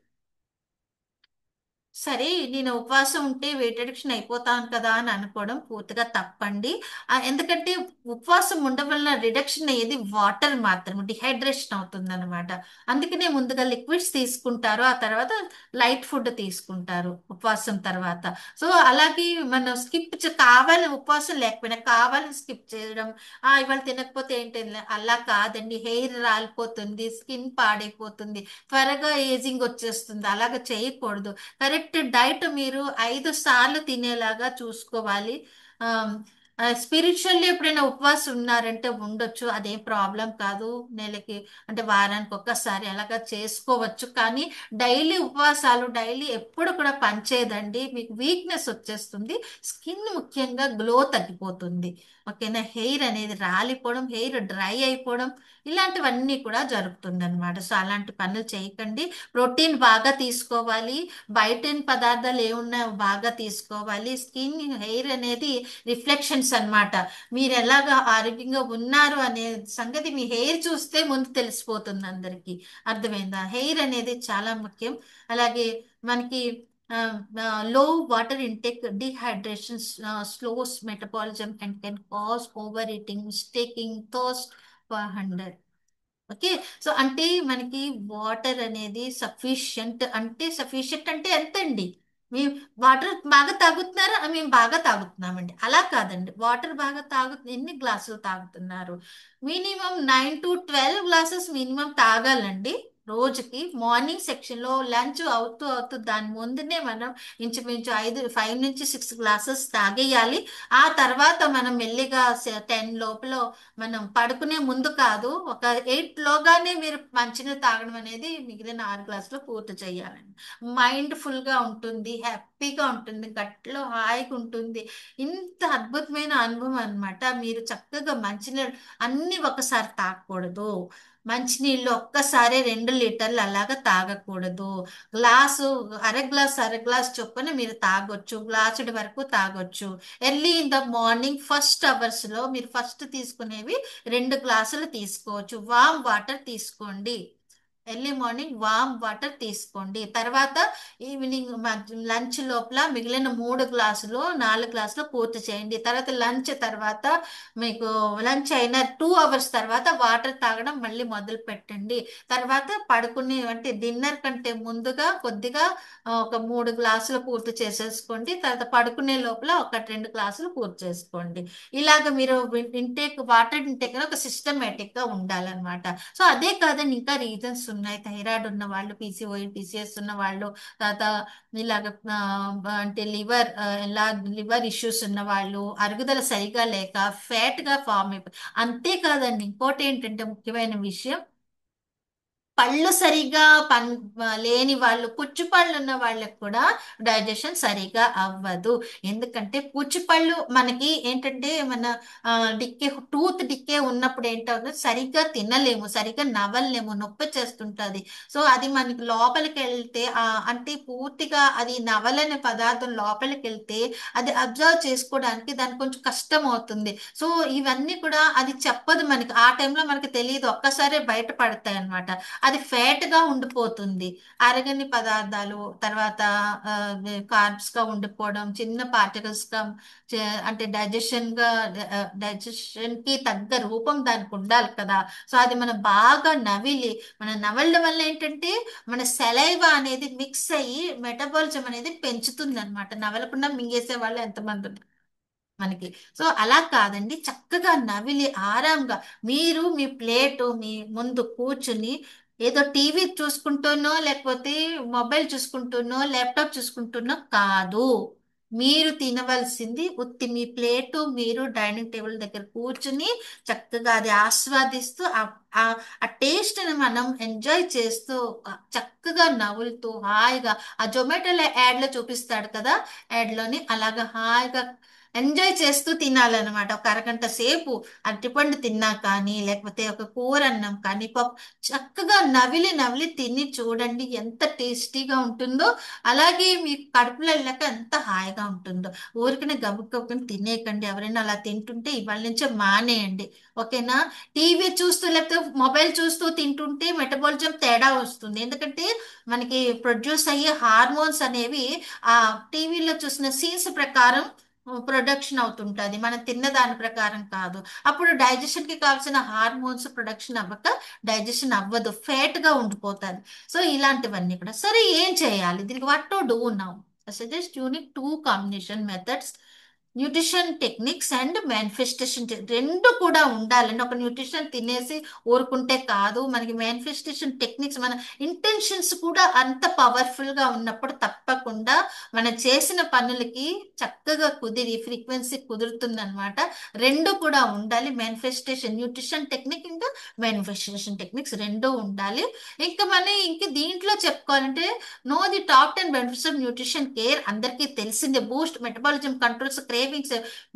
సరే, నేను ఉపవాసం ఉంటే వెయిట్ రిడక్షన్ అయిపోతాను కదా అని అనుకోవడం పూర్తిగా తప్పండి. ఎందుకంటే ఉపవాసం ఉండడం వల్ల రిడక్షన్ అయ్యేది వాటర్ మాత్రమే, డిహైడ్రేషన్ అవుతుంది అనమాట. అందుకనే ముందుగా లిక్విడ్స్ తీసుకుంటారు, ఆ తర్వాత లైట్ ఫుడ్ తీసుకుంటారు ఉపవాసం తర్వాత. సో అలాగే మనం కావాలని ఉపవాసం లేకపోయినా కావాలని స్కిప్ చేయడం, ఇవాళ తినకపోతే ఏంటి, అలా కాదండి. హెయిర్ రాలిపోతుంది, స్కిన్ పాడైపోతుంది, త్వరగా ఏజింగ్ వచ్చేస్తుంది. అలాగ చేయకూడదు. కరెక్ట్ డైట్ మీరు 5 సార్లు తినేలాగా చూసుకోవాలి. స్పిరిచువల్లీ ఎప్పుడైనా ఉపవాసం ఉన్నారంటే ఉండొచ్చు, అదేం ప్రాబ్లం కాదు. నెలకి అంటే వారానికి ఒక్కసారి అలాగా చేసుకోవచ్చు. కానీ డైలీ ఉపవాసాలు డైలీ ఎప్పుడు కూడా పనిచేయదండి. మీకు వీక్నెస్ వచ్చేస్తుంది, స్కిన్ ముఖ్యంగా గ్లో తగ్గిపోతుంది. ఓకేనా, హెయిర్ అనేది రాలిపోవడం, హెయిర్ డ్రై అయిపోవడం, ఇలాంటివన్నీ కూడా జరుగుతుంది అనమాట. సో అలాంటి పనులు చేయకండి. ప్రోటీన్ బాగా తీసుకోవాలి, బయట పదార్థాలు ఏమున్నాయో బాగా తీసుకోవాలి. స్కిన్, హెయిర్ అనేది రిఫ్లెక్షన్స్ అన్నమాట. మీరు ఎలాగా ఆరోగ్యంగా ఉన్నారు అనే సంగతి మీ హెయిర్ చూస్తే ముందు తెలిసిపోతుంది అందరికీ. అర్థమైందా? హెయిర్ అనేది చాలా ముఖ్యం. అలాగే మనకి లో water intake, dehydration slows metabolism and can cause over eating, mistaking thirst for hander. Okay. So అంటే మనకి వాటర్ అనేది సఫిషియంట్ అంటే ఎంతండి? మేము వాటర్ బాగా తాగుతున్నారా? మేము బాగా తాగుతున్నామండి, అలా కాదండి. వాటర్ బాగా ఎన్ని గ్లాసులు తాగుతున్నారు? మినిమం 9 to 12 గ్లాసెస్ మినిమం తాగాలండి రోజుకి. మార్నింగ్ సెక్షన్ లో లంచ్ అవుతూ అవుతూ దాని ముందునే మనం ఇంచుమించు 5 నుంచి 6 గ్లాసెస్ తాగేయాలి. ఆ తర్వాత మనం మెల్లిగా 10 లోపల, మనం పడుకునే ముందు కాదు, ఒక 8 లోగానే మీరు మంచినీళ్ళు తాగడం అనేది మిగిలిన 6 గ్లాసులు పూర్తి చేయాలండి. మైండ్ ఫుల్ గా ఉంటుంది, హ్యాపీగా ఉంటుంది, గట్లో హాయిగా ఉంటుంది. ఇంత అద్భుతమైన అనుభవం అన్నమాట. మీరు చక్కగా మంచినీళ్ళు అన్ని ఒకసారి తాగకూడదు. మంచినీళ్ళు ఒక్కసారి 2 లీటర్లు అలాగా తాగకూడదు. గ్లాసు, అర గ్లాస్ చొప్పున మీరు తాగొచ్చు, గ్లాసుడి వరకు తాగొచ్చు. Early in the morning first hours లో మీరు ఫస్ట్ తీసుకునేవి 2 గ్లాసులు తీసుకోవచ్చు. వామ్ వాటర్ తీసుకోండి. ఎర్లీ మార్నింగ్ వామ్ వాటర్ తీసుకోండి. తర్వాత ఈవినింగ్ లంచ్ లోపల మిగిలిన 3 గ్లాసులు, 4 గ్లాసులు పూర్తి చేయండి. తర్వాత లంచ్ తర్వాత, మీకు లంచ్ అయిన 2 అవర్స్ తర్వాత వాటర్ తాగడం మళ్ళీ మొదలు పెట్టండి. తర్వాత పడుకునే అంటే డిన్నర్ కంటే ముందుగా కొద్దిగా ఒక 3 గ్లాసులు పూర్తి చేసేసుకోండి. తర్వాత పడుకునే లోపల ఒక 2 గ్లాసులు పూర్తి చేసుకోండి. ఇలాగ మీరు వాటర్ ఇంటేక్ ఒక సిస్టమేటిక్ గా ఉండాలన్నమాట. సో అదే కాదండి, ఇంకా రీజన్స్ ఉన్నాయి. థైరాయిడ్ ఉన్న వాళ్ళు, పీసీఓడి, పీసీఎస్ ఉన్న వాళ్ళు, తర్వాత ఇలాగ అంటే లివర్ ఇష్యూస్ ఉన్న వాళ్ళు, అరుగుదల సరిగా లేక ఫ్యాట్ గా ఫామ్ అయిపోయి. అంతేకాదండి, ఇంకోటి ఏంటంటే ముఖ్యమైన విషయం, పళ్ళు సరిగా లేని వాళ్ళు, పుచ్చుపళ్ళు ఉన్న వాళ్ళకి కూడా డైజెషన్ సరిగా అవ్వదు. ఎందుకంటే పుచ్చుపళ్ళు మనకి ఏంటంటే మన టూత్ డిక్కే ఉన్నప్పుడు ఏంటవుతుంది, సరిగ్గా తినలేము, సరిగ్గా నవలలేము, నొప్పి చేస్తుంటది. సో అది మనకి లోపలికి వెళ్తే, అంటే పూర్తిగా అది నవలని పదార్థం లోపలికి వెళ్తే అది అబ్జర్వ్ చేసుకోవడానికి దానికి కొంచెం కష్టం అవుతుంది. సో ఇవన్నీ కూడా అది చెప్పదు మనకి, ఆ టైంలో మనకి తెలియదు, ఒక్కసారే బయటపడతాయి అన్నమాట. అది ఫ్యాట్ గా ఉండిపోతుంది. అరగని పదార్థాలు, తర్వాత కార్బ్స్ గా ఉండిపోవడం, చిన్న పార్టికల్స్ గా, అంటే డైజెషన్ కి తగ్గ రూపం దానికి ఉండాలి కదా. సో అది మనం బాగా మన నవలడం వల్ల ఏంటంటే మన సెలైవా అనేది మిక్స్ అయ్యి మెటబాలిజం అనేది పెంచుతుంది అనమాట. నవలకుండా మింగేసే వాళ్ళు ఎంతమంది ఉన్నారు మనకి. సో అలా కాదండి, చక్కగా నవిలి ఆరాంగా మీరు మీ ప్లేటు మీ ముందు కూర్చుని, ఏదో టీవీ చూసుకుంటూనో లేకపోతే మొబైల్ చూసుకుంటూనో ల్యాప్టాప్ చూసుకుంటూనో కాదు. మీరు తినవలసింది ఉత్తి మీ ప్లేటు, మీరు డైనింగ్ టేబుల్ దగ్గర కూర్చుని చక్కగా అది ఆస్వాదిస్తూ, ఆ టేస్ట్ని మనం ఎంజాయ్ చేస్తూ, చక్కగా నవ్వులుతూ హాయిగా, ఆ జొమాటోలో యాడ్లో చూపిస్తాడు కదా, యాడ్లోని అలాగా హాయిగా ఎంజాయ్ చేస్తూ తినాలన్నమాట. ఒక అరగంట సేపు అరటిపండు తిన్నా కానీ, లేకపోతే ఒక కూర అన్నం కానీ, చక్కగా నవిలి నవిలి తిని చూడండి ఎంత టేస్టీగా ఉంటుందో. అలాగే మీ కడుపులో వెళ్ళాక ఎంత హాయిగా ఉంటుందో. ఊరికనే గబుక్కుని తినేయకండి. ఎవరైనా అలా తింటుంటే ఇవాళ నుంచే మానేయండి. ఓకేనా? టీవీ చూస్తూ లేకపోతే మొబైల్ చూస్తూ తింటుంటే మెటబాలిజం తేడా వస్తుంది. ఎందుకంటే మనకి ప్రొడ్యూస్ అయ్యే హార్మోన్స్ అనేవి ఆ టీవీలో చూసిన సీన్స్ ప్రకారం ప్రొడక్షన్ అవుతుంటది. మనం తిన్న దాని ప్రకారం కాదు. అప్పుడు డైజెషన్ కి కావాల్సిన హార్మోన్స్ ప్రొడక్షన్ అవ్వక డైజెషన్ అవ్వదు, ఫ్యాట్ గా ఉండిపోతుంది. సో ఇలాంటివన్నీ కూడా సరే. ఏం చేయాలి దీనికి? What to do now? Suggest unique two combination methods: nutrition techniques and manifestation. రెండు కూడా ఉండాలండి. ఒక న్యూట్రిషన్ తినేసి ఊరుకుంటే కాదు. మనకి మేనిఫెస్టేషన్ టెక్నిక్స్, మన ఇంటెన్షన్స్ కూడా అంత పవర్ఫుల్ గా ఉన్నప్పుడు తప్పకుండా మనం చేసిన పనులకి చక్కగా కుదిరి ఫ్రీక్వెన్సీ కుదురుతుందన్నమాట. రెండు కూడా ఉండాలి. మేనిఫెస్టేషన్ న్యూట్రిషన్ టెక్నిక్ ఇంకా మేనిఫెస్టేషన్ టెక్నిక్స్ రెండు ఉండాలి. ఇంకా మన ఇంక దీంట్లో చెప్పుకోవాలంటే know the top 10 benefits of nutrition care అందరికీ తెలిసిందే. Boost metabolism, controls cravings,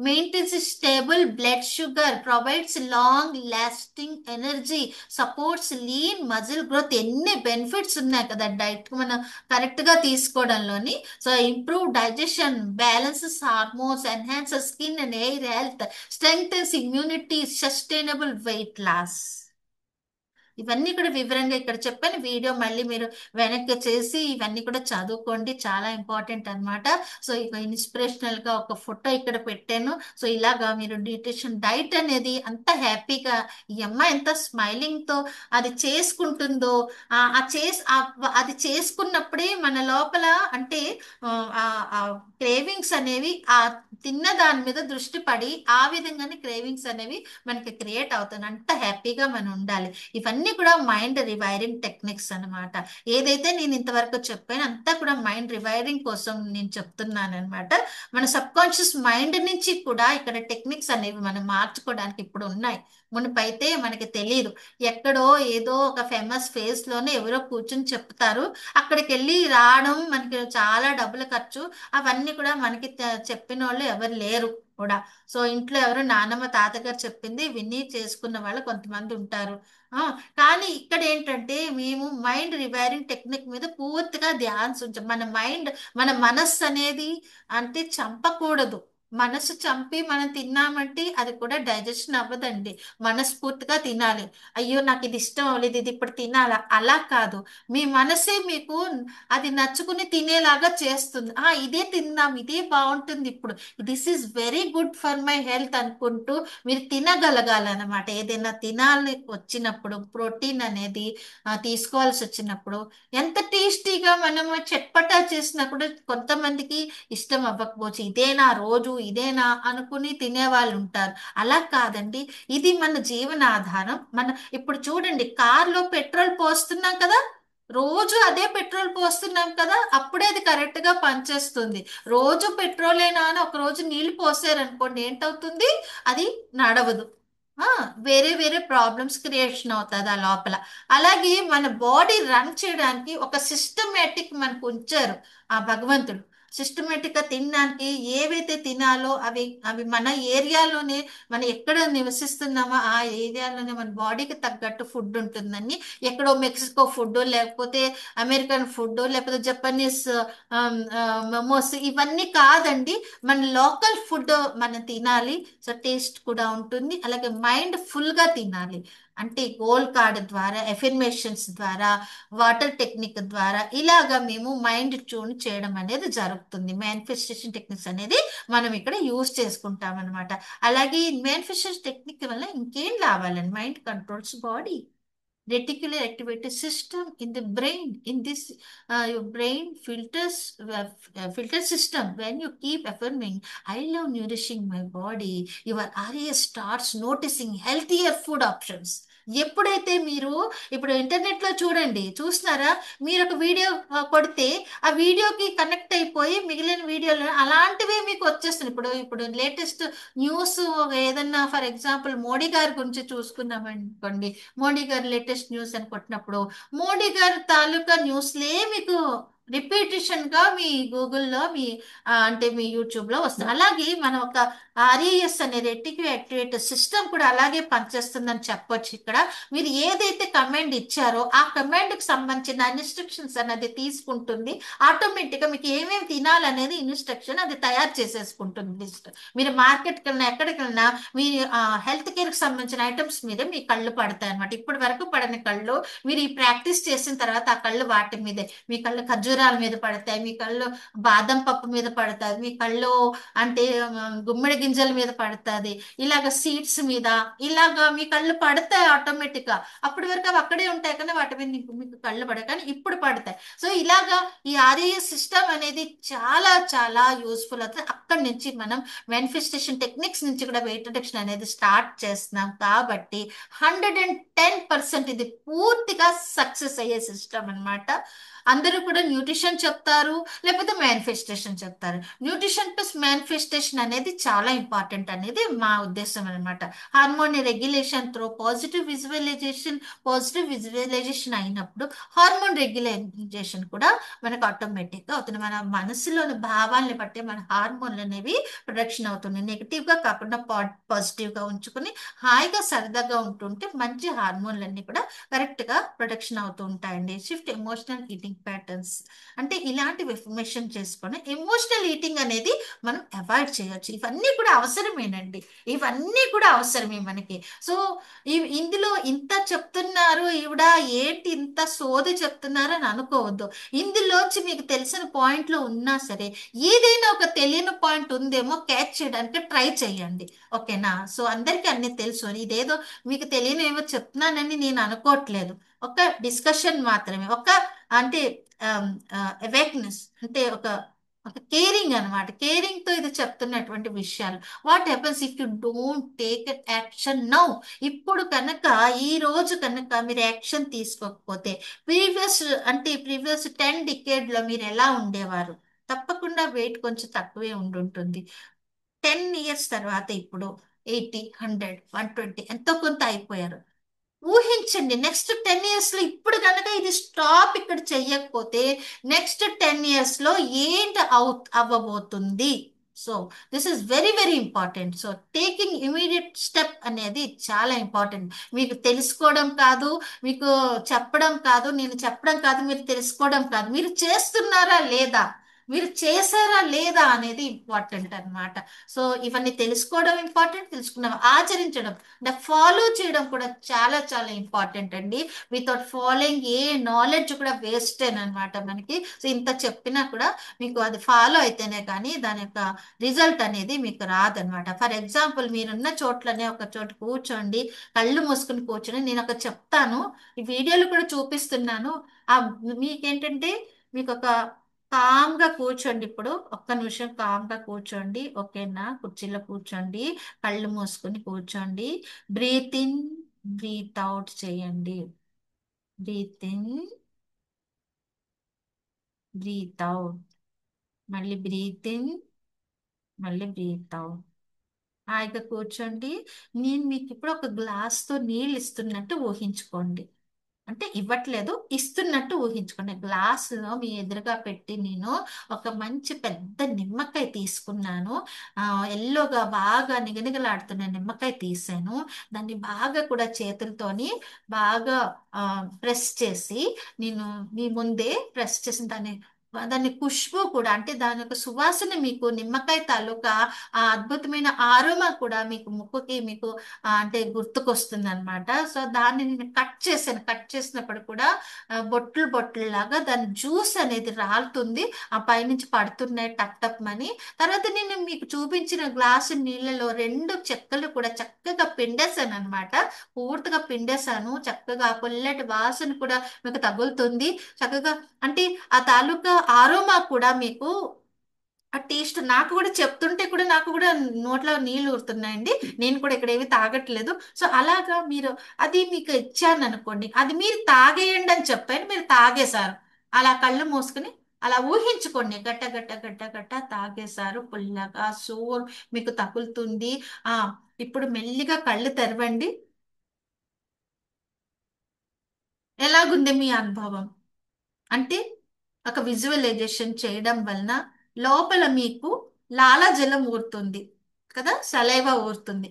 maintains stable blood sugar, provides long lasting energy, supports lean muscle growth. ఎన్ని బెనిఫిట్స్ ఉన్నాయి కదా డైట్ మనం కరెక్ట్ గా తీసుకోవడంలోని. So improve digestion, balances hormones, enhance skin and hair health, strengthens immunity, sustainable weight loss. ఇవన్నీ కూడా వివరంగా ఇక్కడ చెప్పాను. వీడియో మళ్ళీ మీరు వెనక్కి చేసి ఇవన్నీ కూడా చదువుకోండి, చాలా ఇంపార్టెంట్ అన్నమాట. సో ఇక ఇన్స్పిరేషనల్ గా ఒక ఫోటో ఇక్కడ పెట్టాను. సో ఇలాగా మీరు న్యూట్రిషన్ డైట్ అనేది అంత హ్యాపీగా, ఈ అమ్మాయి ఎంత స్మైలింగ్ తో అది చేసుకుంటుందో, అది చేసుకున్నప్పుడే మన లోపల అంటే ఆ క్రేవింగ్స్ అనేవి ఆ తిన్న దాని మీద దృష్టి పడి ఆ విధంగానే క్రేవింగ్స్ అనేవి మనకి క్రియేట్ అవుతుంది. అంత హ్యాపీగా మనం ఉండాలి. ఇవన్నీ కూడా మైండ్ రివైరింగ్ టెక్నిక్స్ అన్నమాట. ఏదైతే నేను ఇంతవరకు చెప్పానో అంతా కూడా మైండ్ రివైరింగ్ కోసం నేను చెప్తున్నాను అనమాట. మన సబ్ కాన్షియస్ మైండ్ నుంచి కూడా ఇక్కడ టెక్నిక్స్ అనేవి మనం మార్చుకోవడానికి ఇప్పుడు ఉన్నాయి. మునుపైతే మనకి తెలియదు. ఎక్కడో ఏదో ఒక ఫేమస్ ఫేస్ లోనే ఎవరో కూర్చుని చెప్తారు. అక్కడికి వెళ్ళి రావడం మనకి చాలా డబ్బులు ఖర్చు. అవన్నీ కూడా మనకి చెప్పిన వాళ్ళు ఎవరు లేరు కూడా. సో ఇంట్లో ఎవరు నానమ్మ తాతగారు చెప్పింది విని చేసుకున్న వాళ్ళు కొంతమంది ఉంటారు. ఆ, కానీ ఇక్కడ ఏంటంటే మేము మైండ్ రివైరింగ్ టెక్నిక్ మీద పూర్తిగా ధ్యానం ఉంచాం. మన మైండ్, మన మనస్సు అనేది అంటే చంపకూడదు. మనసు చంపి మనం తిన్నామంటే అది కూడా డైజెషన్ అవ్వదండి. మనస్ఫూర్తిగా తినాలి. అయ్యో నాకు ఇది ఇష్టం అవ్వలేదు, ఇది ఇప్పుడు తినాలా, అలా కాదు. మీ మనసే మీకు అది నచ్చుకుని తినేలాగా చేస్తుంది. ఇదే తిందాం, ఇదే బాగుంటుంది ఇప్పుడు, this is very good for my health అనుకుంటూ మీరు తినగలగాలన్నమాట. ఏదైనా తినాలి వచ్చినప్పుడు, ప్రోటీన్ అనేది తీసుకోవాల్సి వచ్చినప్పుడు ఎంత టేస్టీగా మనం చట్పటా చేసినప్పుడు కొంతమందికి ఇష్టం అవ్వకపోవచ్చు. ఇదేనా రోజు, ఇదేనా అనుకుని తినేవాళ్ళు ఉంటారు. అలా కాదండి. ఇది మన జీవనాధారం. మన ఇప్పుడు చూడండి, కార్లో పెట్రోల్ పోస్తున్నాం కదా, రోజు అదే పెట్రోల్ పోస్తున్నాం కదా, అప్పుడే అది కరెక్ట్ గా పనిచేస్తుంది. రోజు పెట్రోలేనా అని ఒక రోజు నీళ్లు పోసారనుకోండి, ఏంటవుతుంది? అది నడవదు. ఆ, వేరే వేరే ప్రాబ్లమ్స్ క్రియేషన్ అవుతుంది ఆ లోపల. అలాగే మన బాడీ రన్ చేయడానికి ఒక సిస్టమేటిక్ మనకు ఉంచారు ఆ భగవంతుడు. సిస్టమేటిక్ గా తినడానికి ఏవైతే తినాలో అవి అవి మన ఏరియాలోనే, మనం ఎక్కడ నివసిస్తున్నామో ఆ ఏరియాలోనే మన బాడీకి తగ్గట్టు ఫుడ్ ఉంటుందని. ఎక్కడో మెక్సికో ఫుడ్, లేకపోతే అమెరికన్ ఫుడ్, లేకపోతే జపనీస్ మోమోస్, ఇవన్నీ కాదండి. మన లోకల్ ఫుడ్ మనం తినాలి. సో టేస్ట్ కూడా ఉంటుంది. అలాగే మైండ్ ఫుల్ గా తినాలి. అంటే గోల్ కార్డ్ ద్వారా, ఎఫర్మేషన్స్ ద్వారా, వాటర్ టెక్నిక్ ద్వారా ఇలాగా మేము మైండ్ ట్యూన్ చేయడం అనేది జరుగుతుంది. మేనిఫెస్టేషన్ టెక్నిక్స్ అనేది మనం ఇక్కడ యూజ్ చేసుకుంటాం అనమాట. అలాగే మేనిఫెస్టేషన్ టెక్నిక్ వల్ల ఇంకేం లాభాలండి? Mind controls body, reticular activity system in the brain. In this your brain filter system, when you keep affirming I love nourishing my body, your RAS starts noticing healthier food options. ఎప్పుడైతే మీరు ఇప్పుడు internet లో చూడండి, చూస్తున్నారా? మీరు ఒక video కొడితే ఆ వీడియోకి కనెక్ట్ అయిపోయి మిగిలిన వీడియోలు అలాంటివే మీకు వచ్చేస్తున్నాయి. ఇప్పుడు ఇప్పుడు లేటెస్ట్ న్యూస్ ఏదన్నా ఫర్ ఎగ్జాంపుల్ మోడీ గారి గురించి చూసుకున్నాం అనుకోండి. మోడీ గారు లేటెస్ట్ న్యూస్ అని కొట్టినప్పుడు మోడీ గారి తాలూకా న్యూస్లే మీకు రిపీటేషన్ గా మీ గూగుల్లో మీ అంటే మీ యూట్యూబ్ లో వస్తుంది. అలాగే మనం ఒక ఆర్ఏఎస్ అనే రెటిక్యూ యాక్టివేటర్ సిస్టమ్ కూడా అలాగే పనిచేస్తుందని చెప్పొచ్చు. ఇక్కడ మీరు ఏదైతే కమాండ్ ఇచ్చారో ఆ కమాండ్ కి సంబంధించిన ఇన్స్ట్రక్షన్స్ అనేది తీసుకుంటుంది. ఆటోమేటిక్ గా మీకు ఏమేమి తినాలనేది ఇన్స్ట్రక్షన్ అది తయారు చేసేసుకుంటుంది లిస్ట్. మీరు మార్కెట్కి వెళ్ళినా ఎక్కడికి వెళ్ళినా మీ హెల్త్ కేర్ కి సంబంధించిన ఐటమ్స్ మీద మీ కళ్ళు పడతాయి అనమాట. ఇప్పటి వరకు పడని కళ్ళు మీరు ఈ ప్రాక్టీస్ చేసిన తర్వాత ఆ కళ్ళు వాటి మీదే, మీ కళ్ళు ఖర్జూరాల మీద పడతాయి, మీ కళ్ళు బాదం పప్పు మీద పడతాయి, మీ కళ్ళు అంటే గుమ్మడి గింజల మీద పడుతుంది, ఇలాగ సీడ్స్ మీద, ఇలాగా మీ కళ్ళు పడతాయి ఆటోమేటిక్ గా. అప్పటి వరకు అవి అక్కడే ఉంటాయి కానీ వాటి మీద మీకు కళ్ళు పడవు, కానీ ఇప్పుడు పడతాయి. సో ఇలాగా ఈ ఆర్ఏఎస్ సిస్టమ్ అనేది చాలా చాలా యూస్ఫుల్ అవుతుంది. అక్కడి నుంచి మనం మేనిఫెస్టేషన్ టెక్నిక్స్ నుంచి కూడా వెయిట్ రిడక్షన్ అనేది స్టార్ట్ చేస్తున్నాం కాబట్టి 110% ఇది పూర్తిగా సక్సెస్ అయ్యే సిస్టమ్ అన్నమాట. అందరూ కూడా న్యూట్రిషన్ చెప్తారు, లేకపోతే మేనిఫెస్టేషన్ చెప్తారు. న్యూట్రిషన్ ప్లస్ మేనిఫెస్టేషన్ అనేది చాలా ఇంపార్టెంట్ అనేది మా ఉద్దేశం అనమాట. Hormone regulation through positive visualization అయినప్పుడు హార్మోన్ రెగ్యులైజేషన్ కూడా మనకు ఆటోమేటిక్గా అవుతుంది. మన మనసులోని భావాల్ని బట్టి మన హార్మోన్లు అనేవి ప్రొడక్షన్ అవుతుంది. నెగిటివ్గా కాకుండా పాజిటివ్గా ఉంచుకుని హాయిగా సరదాగా ఉంటుంటే మంచి హార్మోన్లన్నీ కూడా కరెక్ట్గా ప్రొడక్షన్ అవుతూ ఉంటాయండి. షిఫ్ట్ ఎమోషనల్ ఈటింగ్ ప్యాటర్న్స్ అంటే ఇలాంటివి ఇన్ఫర్మేషన్ చేసుకొని ఎమోషనల్ ఈటింగ్ అనేది మనం అవాయిడ్ చేయొచ్చు. ఇవన్నీ కూడా అవసరమేనండి, ఇవన్నీ కూడా అవసరమే మనకి. సో ఇందులో ఇంత చెప్తున్నారు ఈవిడ, ఏంటి ఇంత సోది చెప్తున్నారు అని అనుకోవద్దు. ఇందులోంచి మీకు తెలిసిన పాయింట్లు ఉన్నా సరే ఏదైనా ఒక తెలియని పాయింట్ ఉందేమో క్యాచ్ చేయడానికి ట్రై చేయండి. ఓకేనా? సో అందరికీ అన్ని తెలుసు, ఇదేదో మీకు తెలియని ఏమో చెప్తున్నానని నేను అనుకోవట్లేదు. ఒక డిస్కషన్ మాత్రమే, ఒక అంటే అవేక్నెస్ అంటే ఒక ఒక కేరింగ్ అనమాట. కేరింగ్ తో ఇది చెప్తున్నటువంటి విషయాలు. What happens if you don't take action now? ఇప్పుడు కనుక ఈ రోజు కనుక మీరు యాక్షన్ తీసుకోకపోతే ప్రీవియస్ అంటే ప్రీవియస్ 10 డికేడ్ లో మీరు ఎలా ఉండేవారు? తప్పకుండా వెయిట్ కొంచెం తక్కువే ఉండుంటుంది. 10 ఇయర్స్ తర్వాత ఇప్పుడు 80, 100, 120 ఎంతో కొంత అయిపోయారు. ఊహించండి నెక్స్ట్ 10 ఇయర్స్ లో ఇప్పుడు కనుక ఇది స్టాప్ ఇక్కడ చెయ్యకపోతే నెక్స్ట్ 10 ఇయర్స్ లో ఏంటి అవ్వబోతుంది? So this is very very important. So taking immediate step అనేది చాలా ఇంపార్టెంట్. మీకు తెలుసుకోవడం కాదు, మీకు చెప్పడం కాదు, నేను చెప్పడం కాదు, మీరు తెలుసుకోవడం కాదు, మీరు చేస్తున్నారా లేదా, మీరు చేశారా లేదా అనేది ఇంపార్టెంట్ అన్నమాట. సో ఇవన్నీ తెలుసుకోవడం ఇంపార్టెంట్, తెలుసుకున్నాం ఆచరించడం అంటే ఫాలో చేయడం కూడా చాలా చాలా ఇంపార్టెంట్ అండి. వితౌట్ ఫాలోయింగ్ ఏ నాలెడ్జ్ కూడా వేస్ట్ అనమాట మనకి. సో ఇంత చెప్పినా కూడా మీకు అది ఫాలో అయితేనే కానీ దాని యొక్క రిజల్ట్ అనేది మీకు రాదనమాట. ఫర్ ఎగ్జాంపుల్ మీరున్న చోట్లనే ఒక చోట కూర్చోండి, కళ్ళు మూసుకుని కూర్చొని నేను ఒక చెప్తాను, ఈ వీడియోలు కూడా చూపిస్తున్నాను. ఆ మీకేంటంటే మీకు ఒక కామ్గా కూర్చోండి. ఇప్పుడు ఒక్క నిమిషం కామ్గా కూర్చోండి. ఓకేనా? కుర్చీలో కూర్చోండి, కళ్ళు మూసుకొని కూర్చోండి. బ్రీత్ ఇన్, బ్రీత్ అవుట్ చేయండి. బ్రీత్ ఇన్, బ్రీత్ అవుట్, మళ్ళీ బ్రీత్ ఇన్, మళ్ళీ బ్రీత్ అవుట్. హాయిగా కూర్చోండి. నేను మీకు ఇప్పుడు ఒక గ్లాస్తో నీళ్ళు ఇస్తున్నట్టు ఊహించుకోండి. అంటే ఇవ్వట్లేదు, ఇస్తున్నట్టు ఊహించుకోండి. గ్లాసులో మీ ఎదురుగా పెట్టి నేను ఒక మంచి పెద్ద నిమ్మకాయ తీసుకున్నాను. ఎల్లోగా బాగా నిగనిగలాడుతున్న నిమ్మకాయ తీసాను. దాన్ని బాగా కూడా చేతులతోని బాగా ప్రెస్ చేసి నేను మీ ముందే ప్రెస్ చేసిన దాన్ని ఖుష్బు కూడా అంటే దాని యొక్క సువాసన మీకు నిమ్మకాయ తాలూకా ఆ అద్భుతమైన ఆరోమా కూడా మీకు ముక్కుకి మీకు అంటే గుర్తుకొస్తుంది అనమాట. సో దాన్ని నేను కట్ చేశాను. కట్ చేసినప్పుడు కూడా బొట్లు బొట్లు లాగా దాని జ్యూస్ అనేది రాలుతుంది, ఆ పైనుంచి పడుతున్నాయి టప్ టప్ అని. తర్వాత నేను మీకు చూపించిన గ్లాసు నీళ్ళలో 2 చెక్కలు కూడా చక్కగా పిండేశాను అనమాట. పూర్తిగా పిండేశాను చక్కగా. ఆ పుల్లటి వాసన కూడా మీకు తగులుతుంది చక్కగా. అంటే ఆ తాలూకా ఆరోమా కూడా మీకు ఆ టేస్ట్ నాకు కూడా చెప్తుంటే కూడా నాకు కూడా నోట్లో నీళ్లు ఊరుతున్నాయండి. నేను కూడా ఇక్కడ ఏవి తాగట్లేదు. సో అలాగా మీరు అది మీకు ఇచ్చాను అనుకోండి, అది మీరు తాగేయండి అని చెప్పాను, మీరు తాగేశారు. అలా కళ్ళు మూసుకుని అలా ఊహించుకోండి, గట్ట గట్ట గట్ట గట్ట తాగేశారు పుల్లగా సోర్ మీకు తగులుతుంది. ఆ ఇప్పుడు మెల్లిగా కళ్ళు తెరవండి. ఎలాగుంది మీ అనుభవం? అంటే ఒక విజువలైజేషన్ చేయడం వలన లోపల మీకు లాలాజలం ఊరుతుంది కదా, సలైవా ఊరుతుంది.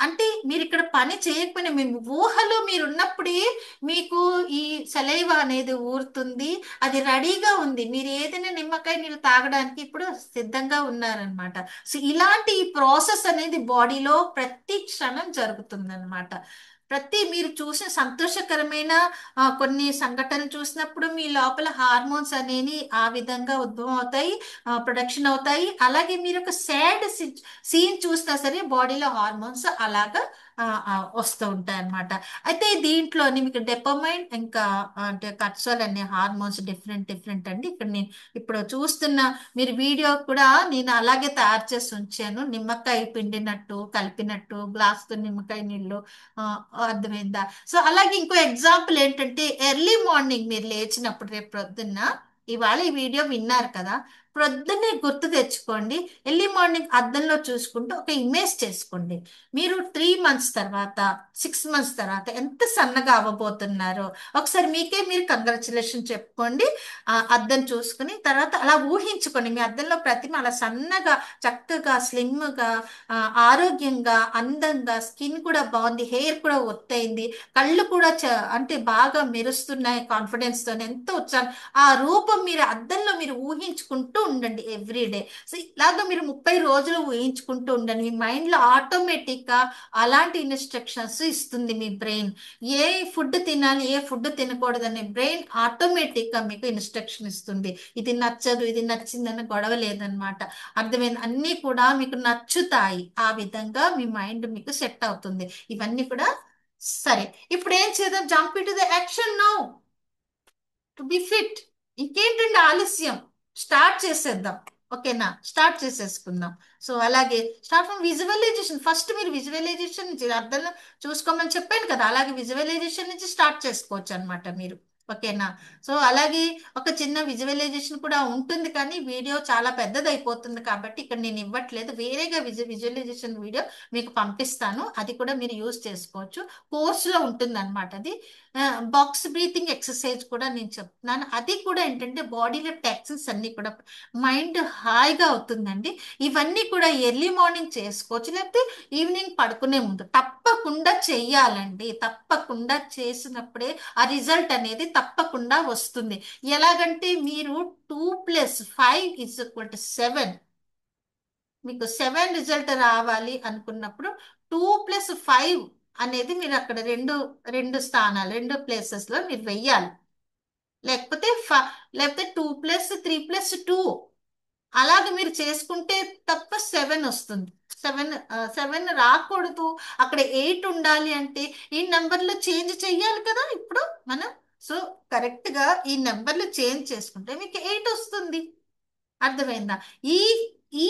అంటే మీరు ఇక్కడ పని చేయకపోయినా మీ ఊహలో మీరు ఉన్నప్పుడే మీకు ఈ సలైవా అనేది ఊరుతుంది. అది రెడీగా ఉంది, మీరు ఏదైనా నిమ్మకాయ నీళ్ళు తాగడానికి ఇప్పుడు సిద్ధంగా ఉన్నారనమాట. సో ఇలాంటి ఈ ప్రాసెస్ అనేది బాడీలో ప్రతి క్షణం జరుగుతుంది అనమాట. ప్రతి మీరు చూసిన సంతోషకరమైన కొన్ని సంఘటనలు చూసినప్పుడు మీ లోపల హార్మోన్స్ అనేవి ఆ విధంగా ఉద్భవం అవుతాయి, ప్రొడక్షన్ అవుతాయి. అలాగే మీరు ఒక సాడ్ సీన్ చూసినా సరే బాడీలో హార్మోన్స్ అలాగా వస్తూ ఉంటాయి అన్నమాట. అయితే దీంట్లోని మీకు డెపమైన్ ఇంకా అంటే కర్సోల్ అనే హార్మోన్స్ డిఫరెంట్ డిఫరెంట్ అండి. ఇక్కడ నేను ఇప్పుడు చూస్తున్న మీరు వీడియో కూడా నేను అలాగే తయారు చేసి ఉంచాను, నిమ్మకాయ పిండినట్టు కలిపినట్టు గ్లాస్తో నిమ్మకాయ నీళ్ళు. ఆ, అర్థమైందా? సో అలాగే ఇంకో ఎగ్జాంపుల్ ఏంటంటే ఎర్లీ మార్నింగ్ మీరు లేచినప్పుడు రేపు ప్రొద్దున్న, ఇవాళ ఈ వీడియో విన్నారు కదా, ప్రొద్దున్నే గుర్తు తెచ్చుకోండి. ఎర్లీ మార్నింగ్ అద్దంలో చూసుకుంటూ ఒక ఇమేజ్ చేసుకోండి. మీరు 3 మంత్స్ తర్వాత, 6 మంత్స్ తర్వాత ఎంత సన్నగా అవ్వబోతున్నారో ఒకసారి మీకే మీరు కంగ్రాచులేషన్ చెప్పుకోండి. అద్దం చూసుకుని తర్వాత అలా ఊహించుకోండి, మీ అద్దంలో ప్రతిమ అలా సన్నగా చక్కగా స్లిమ్గా, ఆరోగ్యంగా అందంగా, స్కిన్ కూడా బాగుంది, హెయిర్ కూడా ఒత్తైంది, కళ్ళు కూడా అంటే బాగా మెరుస్తున్నాయి కాన్ఫిడెన్స్ తో, ఎంతో ఉత్సాహం. ఆ రూపం మీరు అద్దంలో మీరు ఊహించుకుంటూ ఉండండి ఎవ్రీడే. సో ఇలాగ మీరు 30 రోజులు ఊహించుకుంటూ ఉండండి. మీ మైండ్ లో ఆటోమేటిక్ గా అలాంటి ఇన్స్ట్రక్షన్స్ ఇస్తుంది మీ బ్రెయిన్. ఏ ఫుడ్ తినాలి, ఏ ఫుడ్ తినకూడదని బ్రెయిన్ ఆటోమేటిక్ గా మీకు ఇన్స్ట్రక్షన్ ఇస్తుంది. ఇది నచ్చదు, ఇది నచ్చిందని గొడవ లేదనమాట. అర్థమైంది? అన్నీ కూడా మీకు నచ్చుతాయి. ఆ విధంగా మీ మైండ్ మీకు సెట్ అవుతుంది. ఇవన్నీ కూడా సరే. ఇప్పుడు ఏం చేద్దాం? Jump in to the action now to be fit. ఇంకేంటండి ఆలస్యం, స్టార్ట్ చేసేద్దాం. ఓకేనా? స్టార్ట్ చేసేసుకుందాం. సో అలాగే స్టార్ట్ ఫ్రమ్ విజువలైజేషన్. ఫస్ట్ మీరు విజువలైజేషన్ నుంచి అర్థంలో చూసుకోమని చెప్పాను కదా, అలాగే విజువలైజేషన్ నుంచి స్టార్ట్ చేసుకోవచ్చు అనమాట మీరు. ఓకేనా? సో అలాగే ఒక చిన్న విజువలైజేషన్ కూడా ఉంటుంది, కానీ వీడియో చాలా పెద్దది అయిపోతుంది కాబట్టి ఇక్కడ నేను ఇవ్వట్లేదు. వేరేగా విజువలైజేషన్ వీడియో మీకు పంపిస్తాను, అది కూడా మీరు యూజ్ చేసుకోవచ్చు. కోర్సులో ఉంటుంది అనమాట అది. బాక్స్ బ్రీతింగ్ ఎక్సర్సైజ్ కూడా నేను చెప్తున్నాను. అది కూడా ఏంటంటే బాడీలో టాక్సిన్స్ అన్ని కూడా మైండ్ హాయిగా అవుతుందండి. ఇవన్నీ కూడా ఎర్లీ మార్నింగ్ చేసుకోవచ్చు, లేకపోతే ఈవినింగ్ పడుకునే ముందు తప్పకుండా చెయ్యాలండి. తప్పకుండా చేసినప్పుడే ఆ రిజల్ట్ అనేది తప్పకుండా వస్తుంది. ఎలాగంటే మీరు 2+5=7, మీకు 7 రిజల్ట్ రావాలి అనుకున్నప్పుడు 2+5 అనేది మీరు అక్కడ రెండు రెండు స్థానాలు, రెండు ప్లేసెస్ లో మీరు వెయ్యాలి. లేకపోతే లేకపోతే 2+3+2 అలాగే మీరు చేసుకుంటే తప్ప 7 వస్తుంది. 7 రాకూడదు, అక్కడ 8 ఉండాలి అంటే ఈ నెంబర్లో చేంజ్ చెయ్యాలి కదా ఇప్పుడు మనం. సో కరెక్ట్ గా ఈ నెంబర్లు చేంజ్ చేసుకుంటే మీకు 8 వస్తుంది. అర్థమైందా? ఈ ఈ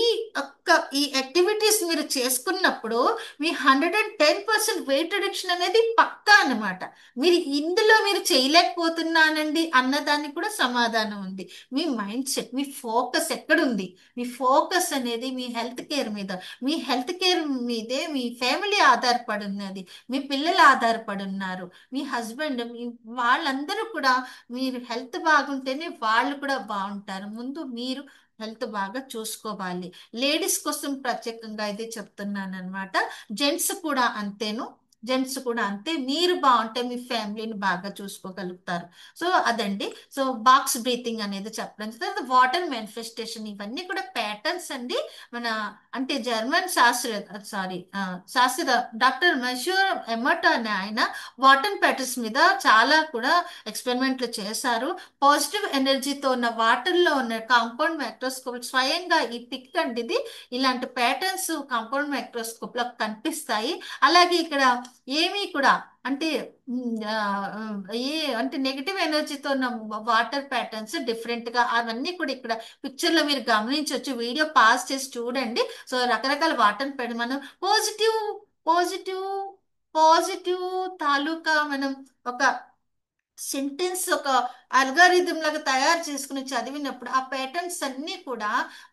ఈ యాక్టివిటీస్ మీరు చేసుకున్నప్పుడు మీ 110% వెయిట్ రిడక్షన్ అనేది పక్కా అన్నమాట. మీరు ఇందులో మీరు చేయలేకపోతున్నానండి అన్నదానికి కూడా సమాధానం ఉంది. మీ మైండ్ సెట్, మీ ఫోకస్ ఎక్కడుంది? మీ ఫోకస్ అనేది మీ హెల్త్ కేర్ మీద. మీ హెల్త్ కేర్ మీదే మీ ఫ్యామిలీ ఆధారపడి ఉన్నది, మీ పిల్లలు ఆధారపడి ఉన్నారు, మీ హస్బెండ్, మీ వాళ్ళందరూ కూడా. మీరు హెల్త్ బాగుంటేనే వాళ్ళు కూడా బాగుంటారు. ముందు మీరు హెల్త్ బాగా చూసుకోవాలి. లేడీస్ కోసం ప్రత్యేకంగా ఇది చెప్తున్నాను అనమాట. జెంట్స్ కూడా అంతేను. జెంట్స్ కూడా అంతే. మీరు బాగుంటే మీ ఫ్యామిలీని బాగా చూసుకోగలుగుతారు. సో అదండి. సో బాక్స్ బ్రీతింగ్ అనేది చెప్పడం, తర్వాత వాటర్ మేనిఫెస్టేషన్, ఇవన్నీ కూడా ప్యాటర్న్స్ అండి. మన అంటే జర్మన్ శాస్త్ర డాక్టర్ మెష్యూర్ ఎమర్ట్ అనే ఆయన వాటర్ ప్యాటర్న్స్ మీద చాలా కూడా ఎక్స్పెరిమెంట్లు చేశారు. పాజిటివ్ ఎనర్జీతో ఉన్న వాటర్లో ఉన్న కాంపౌండ్ మైక్రోస్కోప్, స్వయంగా ఈ పిక్ అండి ఇది, ఇలాంటి ప్యాటర్న్స్ కాంపౌండ్ మైక్రోస్కోప్ లో కనిపిస్తాయి. అలాగే ఇక్కడ ఏమీ కూడా అంటే ఏ అంటే నెగిటివ్ ఎనర్జీతో ఉన్న వాటర్ ప్యాటర్న్స్ డిఫరెంట్ గా అవన్నీ కూడా ఇక్కడ పిక్చర్ లో మీరు గమనించవచ్చు. వీడియో పాస్ చేసి చూడండి. సో రకరకాల వాటర్ ప్యాటర్న్, మనం పాజిటివ్ పాజిటివ్ పాజిటివ్ తాలూకా మనం ఒక సెంటెన్స్ ఒక అల్గారిథం లాగా తయారు చేసుకుని చదివినప్పుడు ఆ ప్యాటర్న్స్ అన్నీ కూడా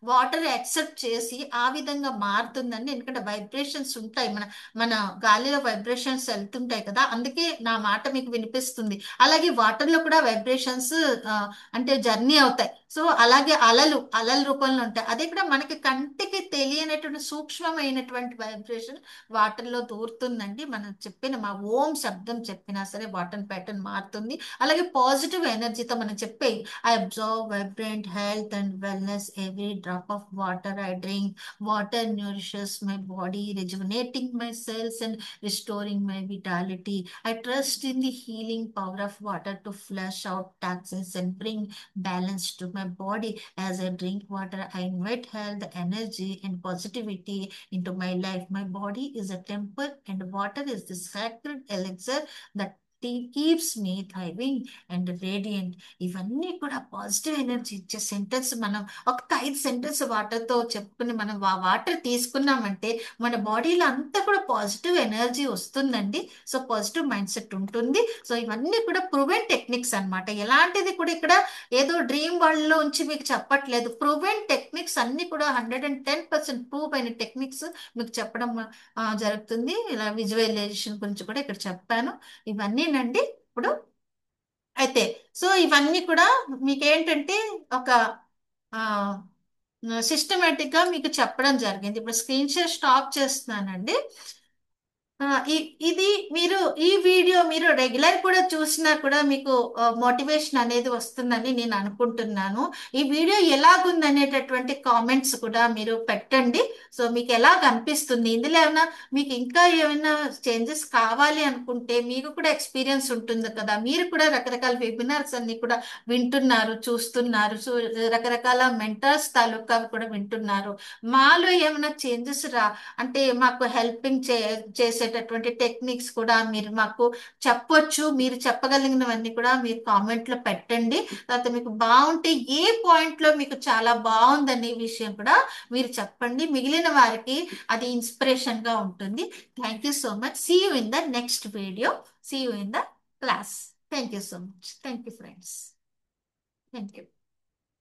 వాటర్ యాక్సెప్ట్ చేసి ఆ విధంగా మారుతుందండి. ఎందుకంటే వైబ్రేషన్స్ ఉంటాయి, మన మన గాలిలో వైబ్రేషన్స్ వెళ్తుంటాయి కదా, అందుకే నా మాట మీకు వినిపిస్తుంది. అలాగే వాటర్లో కూడా వైబ్రేషన్స్ అంటే జర్నీ అవుతాయి. సో అలాగే అలలు అలల రూపంలో ఉంటాయి. అదే కూడా మనకి కంటికి తెలియనటువంటి సూక్ష్మమైనటువంటి వైబ్రేషన్ వాటర్లో దూరుతుందండి. మనం చెప్పిన మా ఓం శబ్దం చెప్పినా సరే వాటర్ ప్యాటర్న్ మారుతుంది. అలాగే పాజిటివ్ ఎనర్జీతో మనం చెప్పే I observe vibrant health and wellness every drop of water I drink. Water nourishes my body, rejuvenating my cells and restoring my vitality. I trust in the healing power of water to flush out toxins and bring balance to my body. As I drink water, I invite health, energy, and positivity into my life. My body is a temple, and water is the sacred elixir that keeps me thriving and radiant. ఇవన్నీ కూడా positive energy ఇచ్చే sentence. మనం ఒక 5 sentence వాటర్తో చెప్పుకుని మనం water తీసుకున్నామంటే మన బాడీలో అంతా కూడా పాజిటివ్ ఎనర్జీ వస్తుందండి. సో పాజిటివ్ మైండ్ సెట్ ఉంటుంది. సో ఇవన్నీ కూడా ప్రూవెన్ టెక్నిక్స్ అన్నమాట. ఎలాంటిది కూడా ఇక్కడ ఏదో డ్రీమ్ వరల్డ్ లో ఉంచి మీకు చెప్పట్లేదు. ప్రూవెన్ టెక్నిక్స్ అన్ని కూడా 110% ప్రూవ్ అయిన టెక్నిక్స్ మీకు చెప్పడం జరుగుతుంది. ఇలా విజువలైజేషన్ గురించి కూడా ఇక్కడ చెప్పాను. ఇవన్నీనండి ఇప్పుడు. అయితే సో ఇవన్నీ కూడా మీకేంటంటే ఒక సిస్టమేటిక్ గా మీకు చెప్పడం జరిగింది. ఇప్పుడు స్క్రీన్ షేర్ స్టాప్ చేస్తున్నానండి. ఆ, ఇది మీరు ఈ వీడియో మీరు రెగ్యులర్ కూడా చూసినా కూడా మీకు మోటివేషన్ అనేది వస్తుందని నేను అనుకుంటున్నాను. ఈ వీడియో ఎలాగుంది అనేటటువంటి కామెంట్స్ కూడా మీరు పెట్టండి. సో మీకు ఎలాగ అనిపిస్తుంది, ఇందులో ఏమైనా మీకు ఇంకా ఏమైనా చేంజెస్ కావాలి అనుకుంటే మీకు కూడా ఎక్స్పీరియన్స్ ఉంటుంది కదా, మీరు కూడా రకరకాల వెబినార్స్ అన్ని కూడా వింటున్నారు, చూస్తున్నారు. సో రకరకాల మెంటర్స్ తాలూకా కూడా వింటున్నారు. మాలో ఏమైనా చేంజెస్ అంటే మాకు హెల్పింగ్ చేసేటటువంటి టెక్నిక్స్ కూడా మీరు మాకు చెప్పొచ్చు. మీరు చెప్పగలిగినవన్నీ కూడా మీరు కామెంట్ లో పెట్టండి. తర్వాత మీకు బాగుంటే ఏ పాయింట్ లో మీకు చాలా బాగుందనే విషయం కూడా మీరు చెప్పండి. మిగిలిన వారికి అది ఇన్స్పిరేషన్ గా ఉంటుంది. Thank you so much. See you in the next video. See you in the class. Thank you so much. Thank you friends. Thank you.